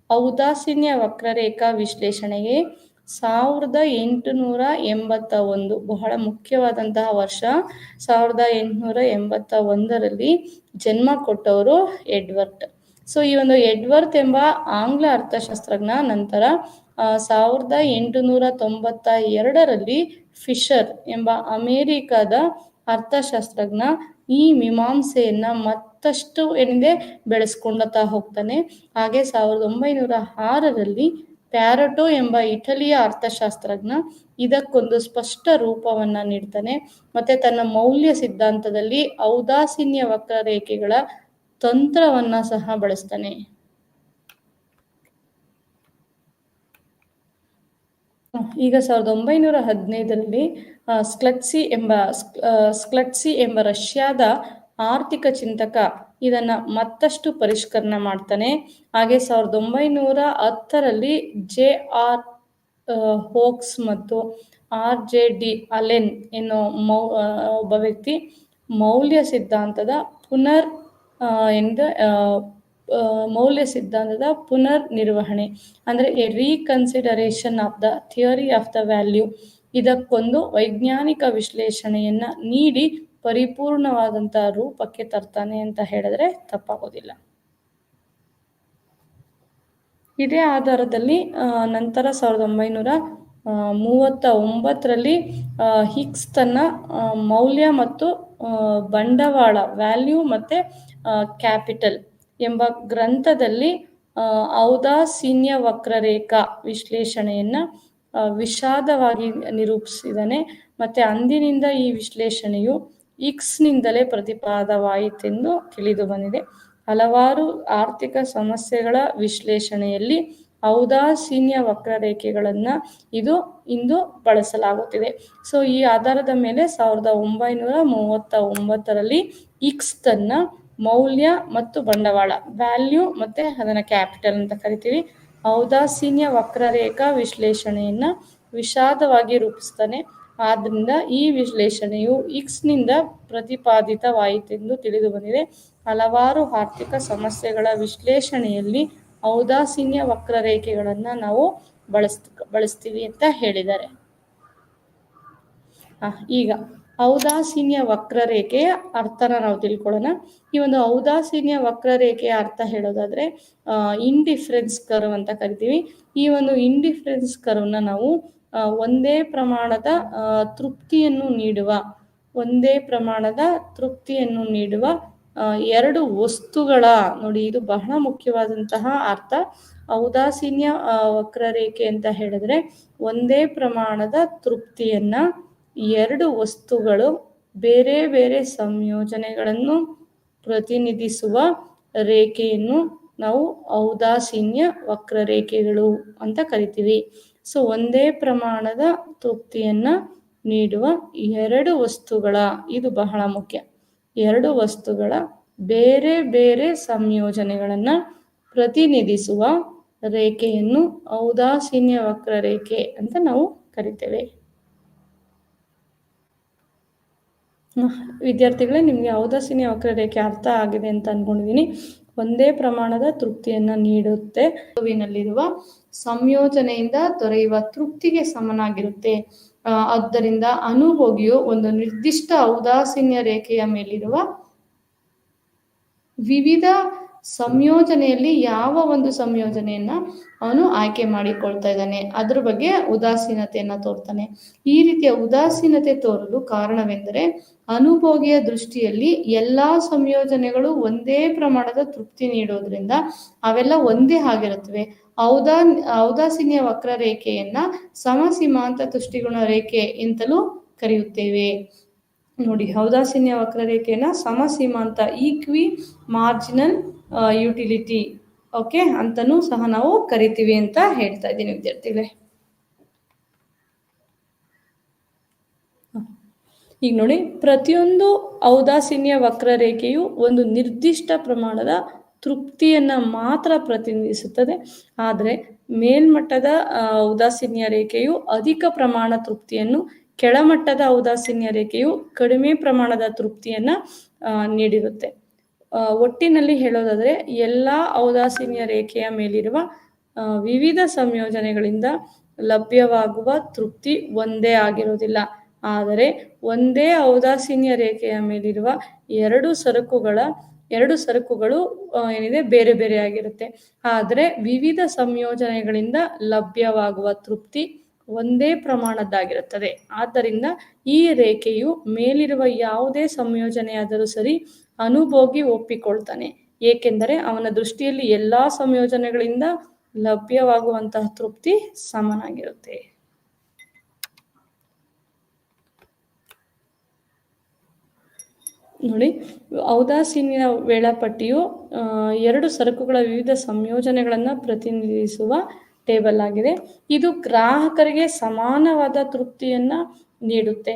ಔದಾಸೀನ್ಯ ವಕ್ರರೇಖಾ ವಿಶ್ಲೇಷಣೆಗೆ 1881 ಬಹಳ ಮುಖ್ಯವಾದಂತಹ ವರ್ಷ. 1881ರಲ್ಲಿ ಜನ್ಮ ಕೊಟ್ಟವರು ಎಡ್ವರ್ಡ್. ಸೊ ಈ ಒಂದು ಎಡ್ವರ್ತ್ ಎಂಬ ಆಂಗ್ಲ ಅರ್ಥಶಾಸ್ತ್ರಜ್ಞ ನಂತರ 1892ರಲ್ಲಿ ಫಿಶರ್ ಎಂಬ ಅಮೆರಿಕದ ಅರ್ಥಶಾಸ್ತ್ರಜ್ಞ ಈ ಮೀಮಾಂಸೆಯನ್ನ ಮತ್ತಷ್ಟು ಬೆಳೆಸ್ಕೊಂಡತಾ ಹೋಗ್ತಾನೆ. ಹಾಗೆ 1906ರಲ್ಲಿ ಪ್ಯಾರಟೋ ಎಂಬ ಇಟಲಿಯ ಅರ್ಥಶಾಸ್ತ್ರಜ್ಞ ಇದಕ್ಕೊಂದು ಸ್ಪಷ್ಟ ರೂಪವನ್ನ ನೀಡ್ತಾನೆ. ಮತ್ತೆ ತನ್ನ ಮೌಲ್ಯ ಸಿದ್ಧಾಂತದಲ್ಲಿ ಔದಾಸೀನ್ಯ ವಕ್ರರೇಖೆಗಳ ತಂತ್ರವನ್ನ ಸಹ ಬಳಸ್ತಾನೆ. ಈಗ 1915ರಲ್ಲಿ ಸ್ಕ್ಲಟ್ಸಿ ಎಂಬ ರಷ್ಯಾದ ಆರ್ಥಿಕ ಚಿಂತಕ ಇದನ್ನ ಮತ್ತಷ್ಟು ಪರಿಷ್ಕರಣೆ ಮಾಡ್ತಾನೆ. ಹಾಗೆ 1910ರಲ್ಲಿ ಜೆ.ಆರ್. ಹೋಕ್ಸ್ ಮತ್ತು ಆರ್.ಜೆ.ಡಿ. ಅಲೆನ್ ಎನ್ನೋ ಒಬ್ಬ ವ್ಯಕ್ತಿ ಮೌಲ್ಯ ಸಿದ್ಧಾಂತದ ಪುನರ್ ನಿರ್ವಹಣೆ ಅಂದ್ರೆ A reconsideration of the theory of the value ಇದಕ್ಕೊಂದು ವೈಜ್ಞಾನಿಕ ವಿಶ್ಲೇಷಣೆಯನ್ನ ನೀಡಿ ಪರಿಪೂರ್ಣವಾದಂತಹ ರೂಪಕ್ಕೆ ತರ್ತಾನೆ ಅಂತ ಹೇಳಿದ್ರೆ ತಪ್ಪಾಗೋದಿಲ್ಲ. ಇದೇ ಆಧಾರದಲ್ಲಿ ನಂತರ 1939ರಲ್ಲಿ ಹಿಗ್ಸ್ ತನ್ನ ಮೌಲ್ಯ ಮತ್ತು ಬಂಡವಾಳ ವ್ಯಾಲ್ಯೂ ಮತ್ತೆ ಕ್ಯಾಪಿಟಲ್ ಎಂಬ ಗ್ರಂಥದಲ್ಲಿ ಔದಾಸೀನ್ಯ ವಕ್ರರೇಖಾ ವಿಶ್ಲೇಷಣೆಯನ್ನ ವಿಷಾದವಾಗಿ ನಿರೂಪಿಸಿದ್ದಾನೆ. ಮತ್ತೆ ಅಂದಿನಿಂದ ಈ ವಿಶ್ಲೇಷಣೆಯು ಹಿಗ್ಸ್ನಿಂದಲೇ ಪ್ರತಿಪಾದವಾಯಿತೆಂದು ತಿಳಿದು ಬಂದಿದೆ. ಹಲವಾರು ಆರ್ಥಿಕ ಸಮಸ್ಯೆಗಳ ವಿಶ್ಲೇಷಣೆಯಲ್ಲಿ ಔದಾಸೀನ್ಯ ವಕ್ರರೇಖೆಗಳನ್ನ ಇಂದು ಬಳಸಲಾಗುತ್ತಿದೆ. ಸೊ ಈ ಆಧಾರದ ಮೇಲೆ 1939ರಲ್ಲಿ ಹಿಗ್ಸ್ ತನ್ನ ಮೌಲ್ಯ ಮತ್ತು ಬಂಡವಾಳ ವ್ಯಾಲ್ಯೂ ಮತ್ತೆ ಅದನ್ನ ಕ್ಯಾಪಿಟಲ್ ಅಂತ ಕರಿತೀವಿ ಔದಾಸೀನ್ಯ ವಕ್ರರೇಖಾ ವಿಶ್ಲೇಷಣೆಯನ್ನ ವಿಷಾದವಾಗಿ ರೂಪಿಸ್ತಾನೆ. ಆದ್ರಿಂದ ಈ ವಿಶ್ಲೇಷಣೆಯು ಹಿಗ್ಸ್ನಿಂದ ಪ್ರತಿಪಾದಿತವಾಯಿತೆಂದು ತಿಳಿದು ಬಂದಿದೆ. ಹಲವಾರು ಆರ್ಥಿಕ ಸಮಸ್ಯೆಗಳ ವಿಶ್ಲೇಷಣೆಯಲ್ಲಿ ಔದಾಸೀನ್ಯ ವಕ್ರರೇಖೆಗಳನ್ನ ನಾವು ಬಳಸ್ತೀವಿ ಅಂತ ಹೇಳಿದ್ದಾರೆ. ಈಗ ಔದಾಸೀನ್ಯ ವಕ್ರರೇಖೆಯ ಅರ್ಥನ ನಾವು ತಿಳ್ಕೊಳ್ಳೋಣ. ಈ ಒಂದು ಔದಾಸೀನ್ಯ ವಕ್ರರೇಖೆಯ ಅರ್ಥ ಹೇಳೋದಾದ್ರೆ ಇಂಡಿಫರೆನ್ಸ್ ಕರ್ವ್ ಅಂತ ಕರಿತೀವಿ. ಈ ಒಂದು ಇಂಡಿಫರೆನ್ಸ್ ಕರ್ವ್ನ ನಾವು ಒಂದೇ ಪ್ರಮಾಣದ ತೃಪ್ತಿಯನ್ನು ನೀಡುವ ಎರಡು ವಸ್ತುಗಳ ನೋಡಿ ಇದು ಬಹಳ ಮುಖ್ಯವಾದಂತಹ ಅರ್ಥ. ಔದಾಸೀನ್ಯ ವಕ್ರರೇಖೆ ಅಂತ ಹೇಳಿದ್ರೆ ಒಂದೇ ಪ್ರಮಾಣದ ತೃಪ್ತಿಯನ್ನ ಎರಡು ವಸ್ತುಗಳು ಬೇರೆ ಬೇರೆ ಸಂಯೋಜನೆಗಳನ್ನು ಪ್ರತಿನಿಧಿಸುವ ರೇಖೆಯನ್ನು ನಾವು ಔದಾಸೀನ್ಯ ವಕ್ರರೇಖೆಗಳು ಅಂತ ಕರಿತೀವಿ. ಸೊ ಒಂದೇ ಪ್ರಮಾಣದ ತೃಪ್ತಿಯನ್ನ ನೀಡುವ ಎರಡು ವಸ್ತುಗಳ ಇದು ಬಹಳ ಮುಖ್ಯ. ಎರಡು ವಸ್ತುಗಳ ಬೇರೆ ಬೇರೆ ಸಂಯೋಜನೆಗಳನ್ನ ಪ್ರತಿನಿಧಿಸುವ ರೇಖೆಯನ್ನು ಔದಾಸೀನ್ಯ ವಕ್ರರೇಖೆ ಅಂತ ನಾವು ಕರಿತೇವೆ. ವಿದ್ಯಾರ್ಥಿಗಳೇ, ನಿಮಗೆ ಔದಾಸೀನ್ಯ ವಕ್ರರೇಖೆ ಅರ್ಥ ಆಗಿದೆ ಅಂತ ಅನ್ಕೊಂಡಿದ್ದೀನಿ. ಒಂದೇ ಪ್ರಮಾಣದ ತೃಪ್ತಿಯನ್ನು ನೀಡುತ್ತೆ. ವಸ್ತುವಿನಲ್ಲಿರುವ ಸಂಯೋಜನೆಯಿಂದ ದೊರೆಯುವ ತೃಪ್ತಿಗೆ ಸಮನಾಗಿರುತ್ತೆ. ಆದ್ದರಿಂದ ಅನುಭೋಗಿಯು ಒಂದು ನಿರ್ದಿಷ್ಟ ಔದಾಸೀನ್ಯ ರೇಖೆಯ ಮೇಲಿರುವ ವಿವಿಧ ಸಂಯೋಜನೆಯಲ್ಲಿ ಯಾವ ಒಂದು ಸಂಯೋಜನೆಯನ್ನ ಅವನು ಆಯ್ಕೆ ಮಾಡಿಕೊಳ್ತಾ ಇದ್ದಾನೆ ಅದ್ರ ಬಗ್ಗೆ ಉದಾಸೀನತೆಯನ್ನ ತೋರ್ತಾನೆ. ಈ ರೀತಿಯ ಉದಾಸೀನತೆ ತೋರಲು ಕಾರಣವೆಂದರೆ ಅನುಭೋಗಿಯ ದೃಷ್ಟಿಯಲ್ಲಿ ಎಲ್ಲಾ ಸಂಯೋಜನೆಗಳು ಒಂದೇ ಪ್ರಮಾಣದ ತೃಪ್ತಿ ನೀಡೋದ್ರಿಂದ ಅವೆಲ್ಲ ಒಂದೇ ಆಗಿರುತ್ತವೆ. ಔದಾಸೀನ್ಯ ವಕ್ರರೇಖೆಯನ್ನ ಸಮಸೀಮಾಂತ ತುಷ್ಟಿಗುಣ ರೇಖೆ ಅಂತಲೂ ಕರೆಯುತ್ತೇವೆ. ನೋಡಿ, ಔದಾಸೀನ್ಯ ವಕ್ರರೇಖೆಯನ್ನ ಸಮಸೀಮಾಂತ ಈಕ್ವಿ ಮಾರ್ಜಿನಲ್ ಯುಟಿಲಿಟಿ ಓಕೆ ಅಂತನೂ ಸಹ ನಾವು ಕರಿತೀವಿ ಅಂತ ಹೇಳ್ತಾ ಇದ್ದೀನಿ ವಿದ್ಯಾರ್ಥಿಗಳೇ. ಈಗ ನೋಡಿ, ಪ್ರತಿಯೊಂದು ಔದಾಸೀನ್ಯ ವಕ್ರರೇಖೆಯು ಒಂದು ನಿರ್ದಿಷ್ಟ ಪ್ರಮಾಣದ ತೃಪ್ತಿಯನ್ನ ಮಾತ್ರ ಪ್ರತಿನಿಧಿಸುತ್ತದೆ. ಆದರೆ ಮೇಲ್ಮಟ್ಟದ ಔದಾಸೀನ್ಯ ರೇಖೆಯು ಅಧಿಕ ಪ್ರಮಾಣ ತೃಪ್ತಿಯನ್ನು, ಕೆಳಮಟ್ಟದ ಔದಾಸೀನ್ಯ ರೇಖೆಯು ಕಡಿಮೆ ಪ್ರಮಾಣದ ತೃಪ್ತಿಯನ್ನ ನೀಡಿರುತ್ತೆ. ಒಟ್ಟಿನಲ್ಲಿ ಹೇಳೋದಾದ್ರೆ ಎಲ್ಲ ಔದಾಸೀನ್ಯ ರೇಖೆಯ ಮೇಲಿರುವ ವಿವಿಧ ಸಂಯೋಜನೆಗಳಿಂದ ಲಭ್ಯವಾಗುವ ತೃಪ್ತಿ ಒಂದೇ ಆಗಿರೋದಿಲ್ಲ. ಆದರೆ ಒಂದೇ ಔದಾಸೀನ್ಯ ರೇಖೆಯ ಮೇಲಿರುವ ಎರಡು ಸರಕುಗಳು ಏನಿದೆ ಬೇರೆ ಬೇರೆ ಆಗಿರುತ್ತೆ. ಆದರೆ ವಿವಿಧ ಸಂಯೋಜನೆಗಳಿಂದ ಲಭ್ಯವಾಗುವ ತೃಪ್ತಿ ಒಂದೇ ಪ್ರಮಾಣದ್ದಾಗಿರುತ್ತದೆ. ಆದ್ದರಿಂದ ಈ ರೇಖೆಯು ಮೇಲಿರುವ ಯಾವುದೇ ಸಂಯೋಜನೆಯಾದರೂ ಸರಿ ಅನುಭೋಗಿ ಒಪ್ಪಿಕೊಳ್ತಾನೆ, ಏಕೆಂದರೆ ಅವನ ದೃಷ್ಟಿಯಲ್ಲಿ ಎಲ್ಲಾ ಸಂಯೋಜನೆಗಳಿಂದ ಲಭ್ಯವಾಗುವಂತಹ ತೃಪ್ತಿ ಸಮನಾಗಿರುತ್ತೆ. ನೋಡಿ, ಔದಾಸೀನ್ಯ ವೇಳಾಪಟ್ಟಿಯು ಎರಡು ಸರಕುಗಳ ವಿವಿಧ ಸಂಯೋಜನೆಗಳನ್ನು ಪ್ರತಿನಿಧಿಸುವ ಟೇಬಲ್ ಆಗಿದೆ. ಇದು ಗ್ರಾಹಕರಿಗೆ ಸಮಾನವಾದ ತೃಪ್ತಿಯನ್ನ ನೀಡುತ್ತೆ.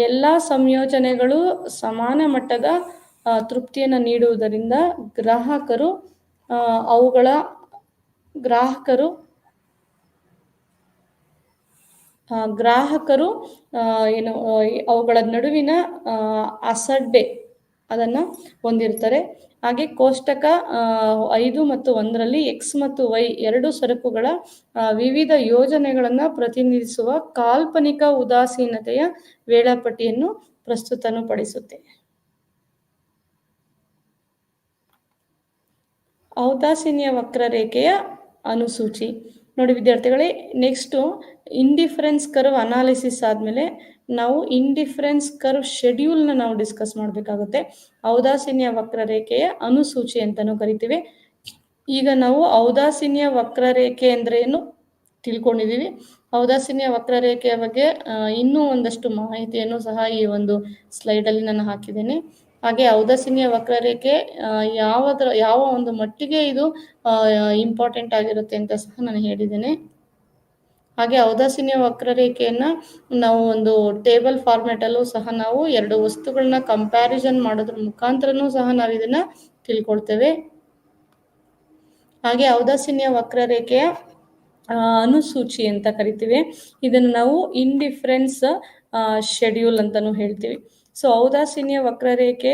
ಎಲ್ಲ ಸಂಯೋಜನೆಗಳು ಸಮಾನ ಮಟ್ಟದ ತೃಪ್ತಿಯನ್ನು ನೀಡುವುದರಿಂದ ಗ್ರಾಹಕರು ಅವುಗಳ ನಡುವಿನ ಅಸಡ್ಡೆ ಅದನ್ನು ಹೊಂದಿರ್ತಾರೆ. ಹಾಗೆ ಕೋಷ್ಟಕ 5 ಮತ್ತು 1ರಲ್ಲಿ ಎಕ್ಸ್ ಮತ್ತು ವೈ ಎರಡು ಸರಕುಗಳ ವಿವಿಧ ಯೋಜನೆಗಳನ್ನು ಪ್ರತಿನಿಧಿಸುವ ಕಾಲ್ಪನಿಕ ಉದಾಸೀನತೆಯ ವೇಳಾಪಟ್ಟಿಯನ್ನು ಪ್ರಸ್ತುತಪಡಿಸುತ್ತೆ. ಔದಾಸೀನ್ಯ ವಕ್ರರೇಖೆಯ ಅನುಸೂಚಿ. ನೋಡಿ ವಿದ್ಯಾರ್ಥಿಗಳೇ, ನೆಕ್ಸ್ಟು ಇಂಡಿಫರೆನ್ಸ್ ಕರ್ವ್ ಅನಾಲಿಸಿಸ್ ಆದಮೇಲೆ ನಾವು ಇಂಡಿಫರೆನ್ಸ್ ಕರ್ವ್ ಶೆಡ್ಯೂಲ್ನ ನಾವು ಡಿಸ್ಕಸ್ ಮಾಡಬೇಕಾಗುತ್ತೆ. ಔದಾಸೀನ್ಯ ವಕ್ರರೇಖೆಯ ಅನುಸೂಚಿ ಅಂತಲೂ ಕರಿತೀವಿ. ಈಗ ನಾವು ಔದಾಸೀನ್ಯ ವಕ್ರರೇಖೆ ಅಂದರೆ ಏನು ತಿಳ್ಕೊಂಡಿದ್ದೀವಿ. ಔದಾಸೀನ್ಯ ವಕ್ರರೇಖೆಯ ಬಗ್ಗೆ ಇನ್ನೂ ಒಂದಷ್ಟು ಮಾಹಿತಿಯನ್ನು ಸಹ ಈ ಒಂದು ಸ್ಲೈಡಲ್ಲಿ ನಾನು ಹಾಕಿದ್ದೇನೆ. ಹಾಗೆ ಔದಾಸೀನ್ಯ ವಕ್ರರೇಖೆ ಯಾವ ಒಂದು ಮಟ್ಟಿಗೆ ಇದು ಇಂಪಾರ್ಟೆಂಟ್ ಆಗಿರುತ್ತೆ ಅಂತ ಸಹ ನಾನು ಹೇಳಿದ್ದೇನೆ. ಹಾಗೆ ಔದಾಸೀನ್ಯ ವಕ್ರರೇಖೆಯನ್ನ ನಾವು ಒಂದು ಟೇಬಲ್ ಫಾರ್ಮ್ಯಾಟಲ್ಲೂ ಸಹ ನಾವು ಎರಡು ವಸ್ತುಗಳನ್ನ ಕಂಪ್ಯಾರಿಸನ್ ಮಾಡೋದ್ರ ಮುಖಾಂತರನೂ ಸಹ ನಾವು ಇದನ್ನ ತಿಳ್ಕೊಳ್ತೇವೆ. ಹಾಗೆ ಔದಾಸೀನ್ಯ ವಕ್ರರೇಖೆಯ ಅನುಸೂಚಿ ಅಂತ ಕರಿತೀವಿ. ಇದನ್ನು ನಾವು ಇಂಡಿಫರೆನ್ಸ್ ಶೆಡ್ಯೂಲ್ ಅಂತಾನು ಹೇಳ್ತೀವಿ. ಸೊ ಔದಾಸೀನ್ಯ ವಕ್ರರೇಖೆ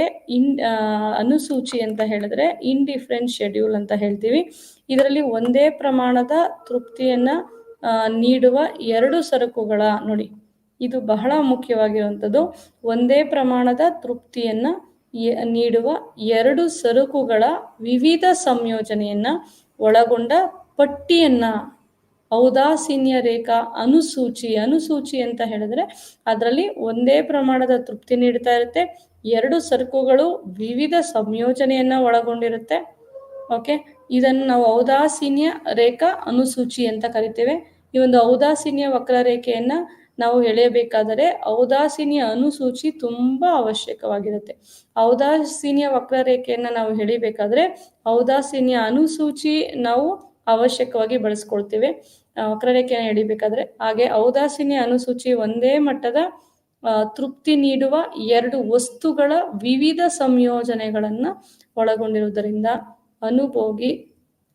ಅನುಸೂಚಿ ಅಂತ ಹೇಳಿದ್ರೆ ಇಂಡಿಫರೆನ್ಸ್ ಶೆಡ್ಯೂಲ್ ಅಂತ ಹೇಳ್ತೀವಿ. ಇದರಲ್ಲಿ ಒಂದೇ ಪ್ರಮಾಣದ ತೃಪ್ತಿಯನ್ನ ನೀಡುವ ಎರಡು ಸರಕುಗಳ, ನೋಡಿ ಇದು ಬಹಳ ಮುಖ್ಯವಾಗಿರುವಂಥದ್ದು, ಒಂದೇ ಪ್ರಮಾಣದ ತೃಪ್ತಿಯನ್ನ ನೀಡುವ ಎರಡು ಸರಕುಗಳ ವಿವಿಧ ಸಂಯೋಜನೆಯನ್ನ ಒಳಗೊಂಡ ಪಟ್ಟಿಯನ್ನ ಔದಾಸೀನ್ಯ ರೇಖಾ ಅನುಸೂಚಿ ಅಂತ ಹೇಳಿದ್ರೆ ಅದರಲ್ಲಿ ಒಂದೇ ಪ್ರಮಾಣದ ತೃಪ್ತಿ ನೀಡ್ತಾ ಇರುತ್ತೆ, ಎರಡು ಸರಕುಗಳು ವಿವಿಧ ಸಂಯೋಜನೆಯನ್ನ ಒಳಗೊಂಡಿರುತ್ತೆ. ಓಕೆ, ಇದನ್ನು ನಾವು ಔದಾಸೀನ್ಯ ರೇಖಾ ಅನುಸೂಚಿ ಅಂತ ಕರಿತೇವೆ. ಈ ಒಂದು ಔದಾಸೀನ್ಯ ವಕ್ರರೇಖೆಯನ್ನ ನಾವು ಎಳೆಯಬೇಕಾದರೆ ಔದಾಸೀನ್ಯ ಅನುಸೂಚಿ ತುಂಬಾ ಅವಶ್ಯಕವಾಗಿರುತ್ತೆ. ಔದಾಸೀನ್ಯ ವಕ್ರರೇಖೆಯನ್ನ ನಾವು ಎಳಿಬೇಕಾದ್ರೆ ಔದಾಸೀನ್ಯ ಅನುಸೂಚಿ ನಾವು ಅವಶ್ಯಕವಾಗಿ ಬಳಸ್ಕೊಳ್ತೇವೆ ವಕ್ರರೇಖೆಯನ್ನು ಎಳಿಬೇಕಾದ್ರೆ. ಹಾಗೆ ಔದಾಸೀನ್ಯ ಅನುಸೂಚಿ ಒಂದೇ ಮಟ್ಟದ ತೃಪ್ತಿ ನೀಡುವ ಎರಡು ವಸ್ತುಗಳ ವಿವಿಧ ಸಂಯೋಜನೆಗಳನ್ನು ಒಳಗೊಂಡಿರುವುದರಿಂದ ಅನುಭೋಗಿ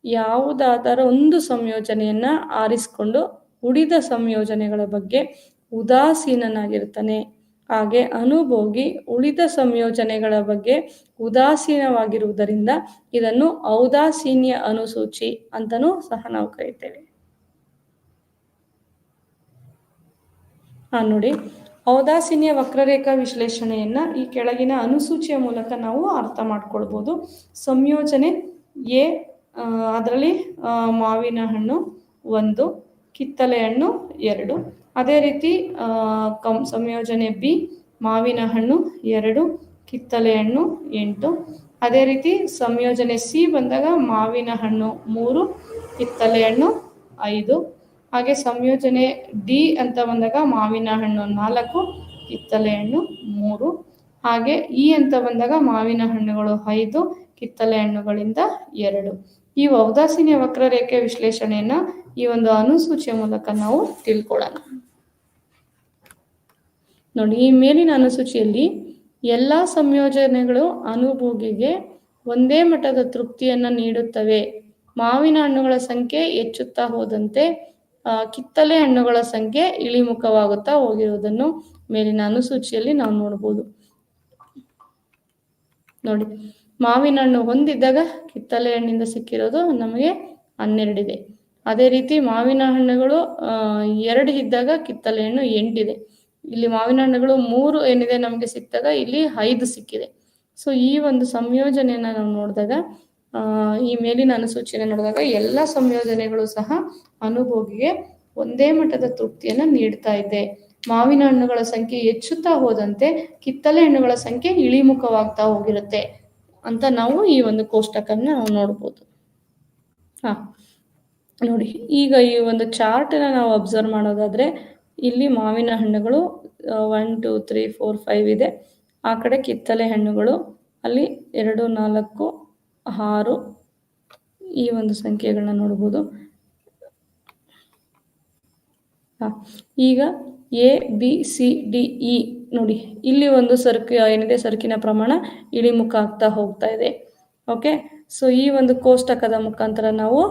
ಯಾವುದಾದರ ಒಂದು ಸಂಯೋಜನೆಯನ್ನ ಆರಿಸಿಕೊಂಡು ಉಳಿದ ಸಂಯೋಜನೆಗಳ ಬಗ್ಗೆ ಉದಾಸೀನನಾಗಿರ್ತಾನೆ. ಹಾಗೆ ಅನುಭೋಗಿ ಉಳಿದ ಸಂಯೋಜನೆಗಳ ಬಗ್ಗೆ ಉದಾಸೀನವಾಗಿರುವುದರಿಂದ ಇದನ್ನು ಔದಾಸೀನ್ಯ ಅನುಸೂಚಿ ಅಂತಲೂ ಸಹ ನಾವು ಕರಿತೇವೆ. ನೋಡಿ, ಔದಾಸೀನ್ಯ ವಕ್ರರೇಖಾ ವಿಶ್ಲೇಷಣೆಯನ್ನ ಈ ಕೆಳಗಿನ ಅನುಸೂಚಿಯ ಮೂಲಕ ನಾವು ಅರ್ಥ ಮಾಡ್ಕೊಳ್ಬೋದು. ಸಂಯೋಜನೆ ಎ, ಅದರಲ್ಲಿ ಮಾವಿನ ಹಣ್ಣು 1, ಕಿತ್ತಳೆ ಹಣ್ಣು 2. ಅದೇ ರೀತಿ ಸಂಯೋಜನೆ ಬಿ, ಮಾವಿನ ಹಣ್ಣು 2, ಕಿತ್ತಳೆ ಹಣ್ಣು 8. ಅದೇ ರೀತಿ ಸಂಯೋಜನೆ ಸಿ ಬಂದಾಗ ಮಾವಿನ ಹಣ್ಣು 3, ಕಿತ್ತಳೆ ಹಣ್ಣು 5. ಹಾಗೆ ಸಂಯೋಜನೆ ಡಿ ಅಂತ ಬಂದಾಗ ಮಾವಿನ ಹಣ್ಣು 4, ಕಿತ್ತಳೆ ಹಣ್ಣು 3. ಹಾಗೆ ಇ ಅಂತ ಬಂದಾಗ ಮಾವಿನ ಹಣ್ಣುಗಳು 5, ಕಿತ್ತಳೆ ಹಣ್ಣುಗಳಿಂದ 2. ಈ ಔದಾಸೀನ್ಯ ವಕ್ರರೇಖೆ ವಿಶ್ಲೇಷಣೆಯನ್ನ ಈ ಒಂದು ಅನುಸೂಚಿಯ ಮೂಲಕ ನಾವು ತಿಳ್ಕೊಳ್ಳೋಣ. ನೋಡಿ, ಈ ಮೇಲಿನ ಅನುಸೂಚಿಯಲ್ಲಿ ಎಲ್ಲ ಸಂಯೋಜನೆಗಳು ಅನುಭೋಗಿಗೆ ಒಂದೇ ಮಟ್ಟದ ತೃಪ್ತಿಯನ್ನ ನೀಡುತ್ತವೆ. ಮಾವಿನ ಹಣ್ಣುಗಳ ಸಂಖ್ಯೆ ಹೆಚ್ಚುತ್ತಾ ಹೋದಂತೆ ಕಿತ್ತಳೆ ಹಣ್ಣುಗಳ ಸಂಖ್ಯೆ ಇಳಿಮುಖವಾಗುತ್ತಾ ಹೋಗಿರುವುದನ್ನು ಮೇಲಿನ ಅನುಸೂಚಿಯಲ್ಲಿ ನಾವು ನೋಡಬಹುದು. ನೋಡಿ, ಮಾವಿನ ಹಣ್ಣು ಹೊಂದಿದ್ದಾಗ ಕಿತ್ತಳೆ ಹಣ್ಣಿಂದ ಸಿಕ್ಕಿರೋದು ನಮಗೆ 12 ಇದೆ. ಅದೇ ರೀತಿ ಮಾವಿನ ಹಣ್ಣುಗಳು 2 ಇದ್ದಾಗ ಕಿತ್ತಳೆ ಹಣ್ಣು 8 ಇದೆ. ಇಲ್ಲಿ ಮಾವಿನ ಹಣ್ಣುಗಳು 3 ಏನಿದೆ ನಮಗೆ ಸಿಕ್ಕಿದಾಗ ಇಲ್ಲಿ 5 ಸಿಕ್ಕಿದೆ. ಸೊ ಈ ಒಂದು ಸಂಯೋಜನೆಯನ್ನ ನಾವು ನೋಡಿದಾಗ, ಈ ಮೇಲಿನ ಅನುಸೂಚಿಯನ್ನು ನೋಡಿದಾಗ ಎಲ್ಲ ಸಂಯೋಜನೆಗಳು ಸಹ ಅನುಭೋಗಿಗೆ ಒಂದೇ ಮಟ್ಟದ ತೃಪ್ತಿಯನ್ನ ನೀಡ್ತಾ ಇದೆ. ಮಾವಿನ ಹಣ್ಣುಗಳ ಸಂಖ್ಯೆ ಹೆಚ್ಚುತ್ತಾ ಹೋದಂತೆ ಕಿತ್ತಳೆ ಹಣ್ಣುಗಳ ಸಂಖ್ಯೆ ಇಳಿಮುಖವಾಗ್ತಾ ಹೋಗಿರುತ್ತೆ ಅಂತ ನಾವು ಈ ಒಂದು ಕೋಷ್ಟಕನ್ನ ನಾವು ನೋಡ್ಬೋದು. ನೋಡಿ, ಈಗ ಈ ಒಂದು ಚಾರ್ಟನ್ನ ನಾವು ಅಬ್ಸರ್ವ್ ಮಾಡೋದಾದ್ರೆ ಇಲ್ಲಿ ಮಾವಿನ ಹಣ್ಣುಗಳು 1, 2, 3, 4, 5 ಇದೆ. ಆ ಕಡೆ ಕಿತ್ತಳೆ ಹಣ್ಣುಗಳು ಅಲ್ಲಿ 2, 4, 6 ಈ ಒಂದು ಸಂಖ್ಯೆಗಳನ್ನ ನೋಡ್ಬೋದು. ಈಗ A, B, C, D, E ನೋಡಿ, ಇಲ್ಲಿ ಒಂದು ಏನಿದೆ ಸರಕಿನ ಪ್ರಮಾಣ ಇಳಿಮುಖ ಆಗ್ತಾ ಹೋಗ್ತಾ ಇದೆ. ಓಕೆ, ಸೊ ಈ ಒಂದು ಕೋಷ್ಟಕದ ಮುಖಾಂತರ ನಾವು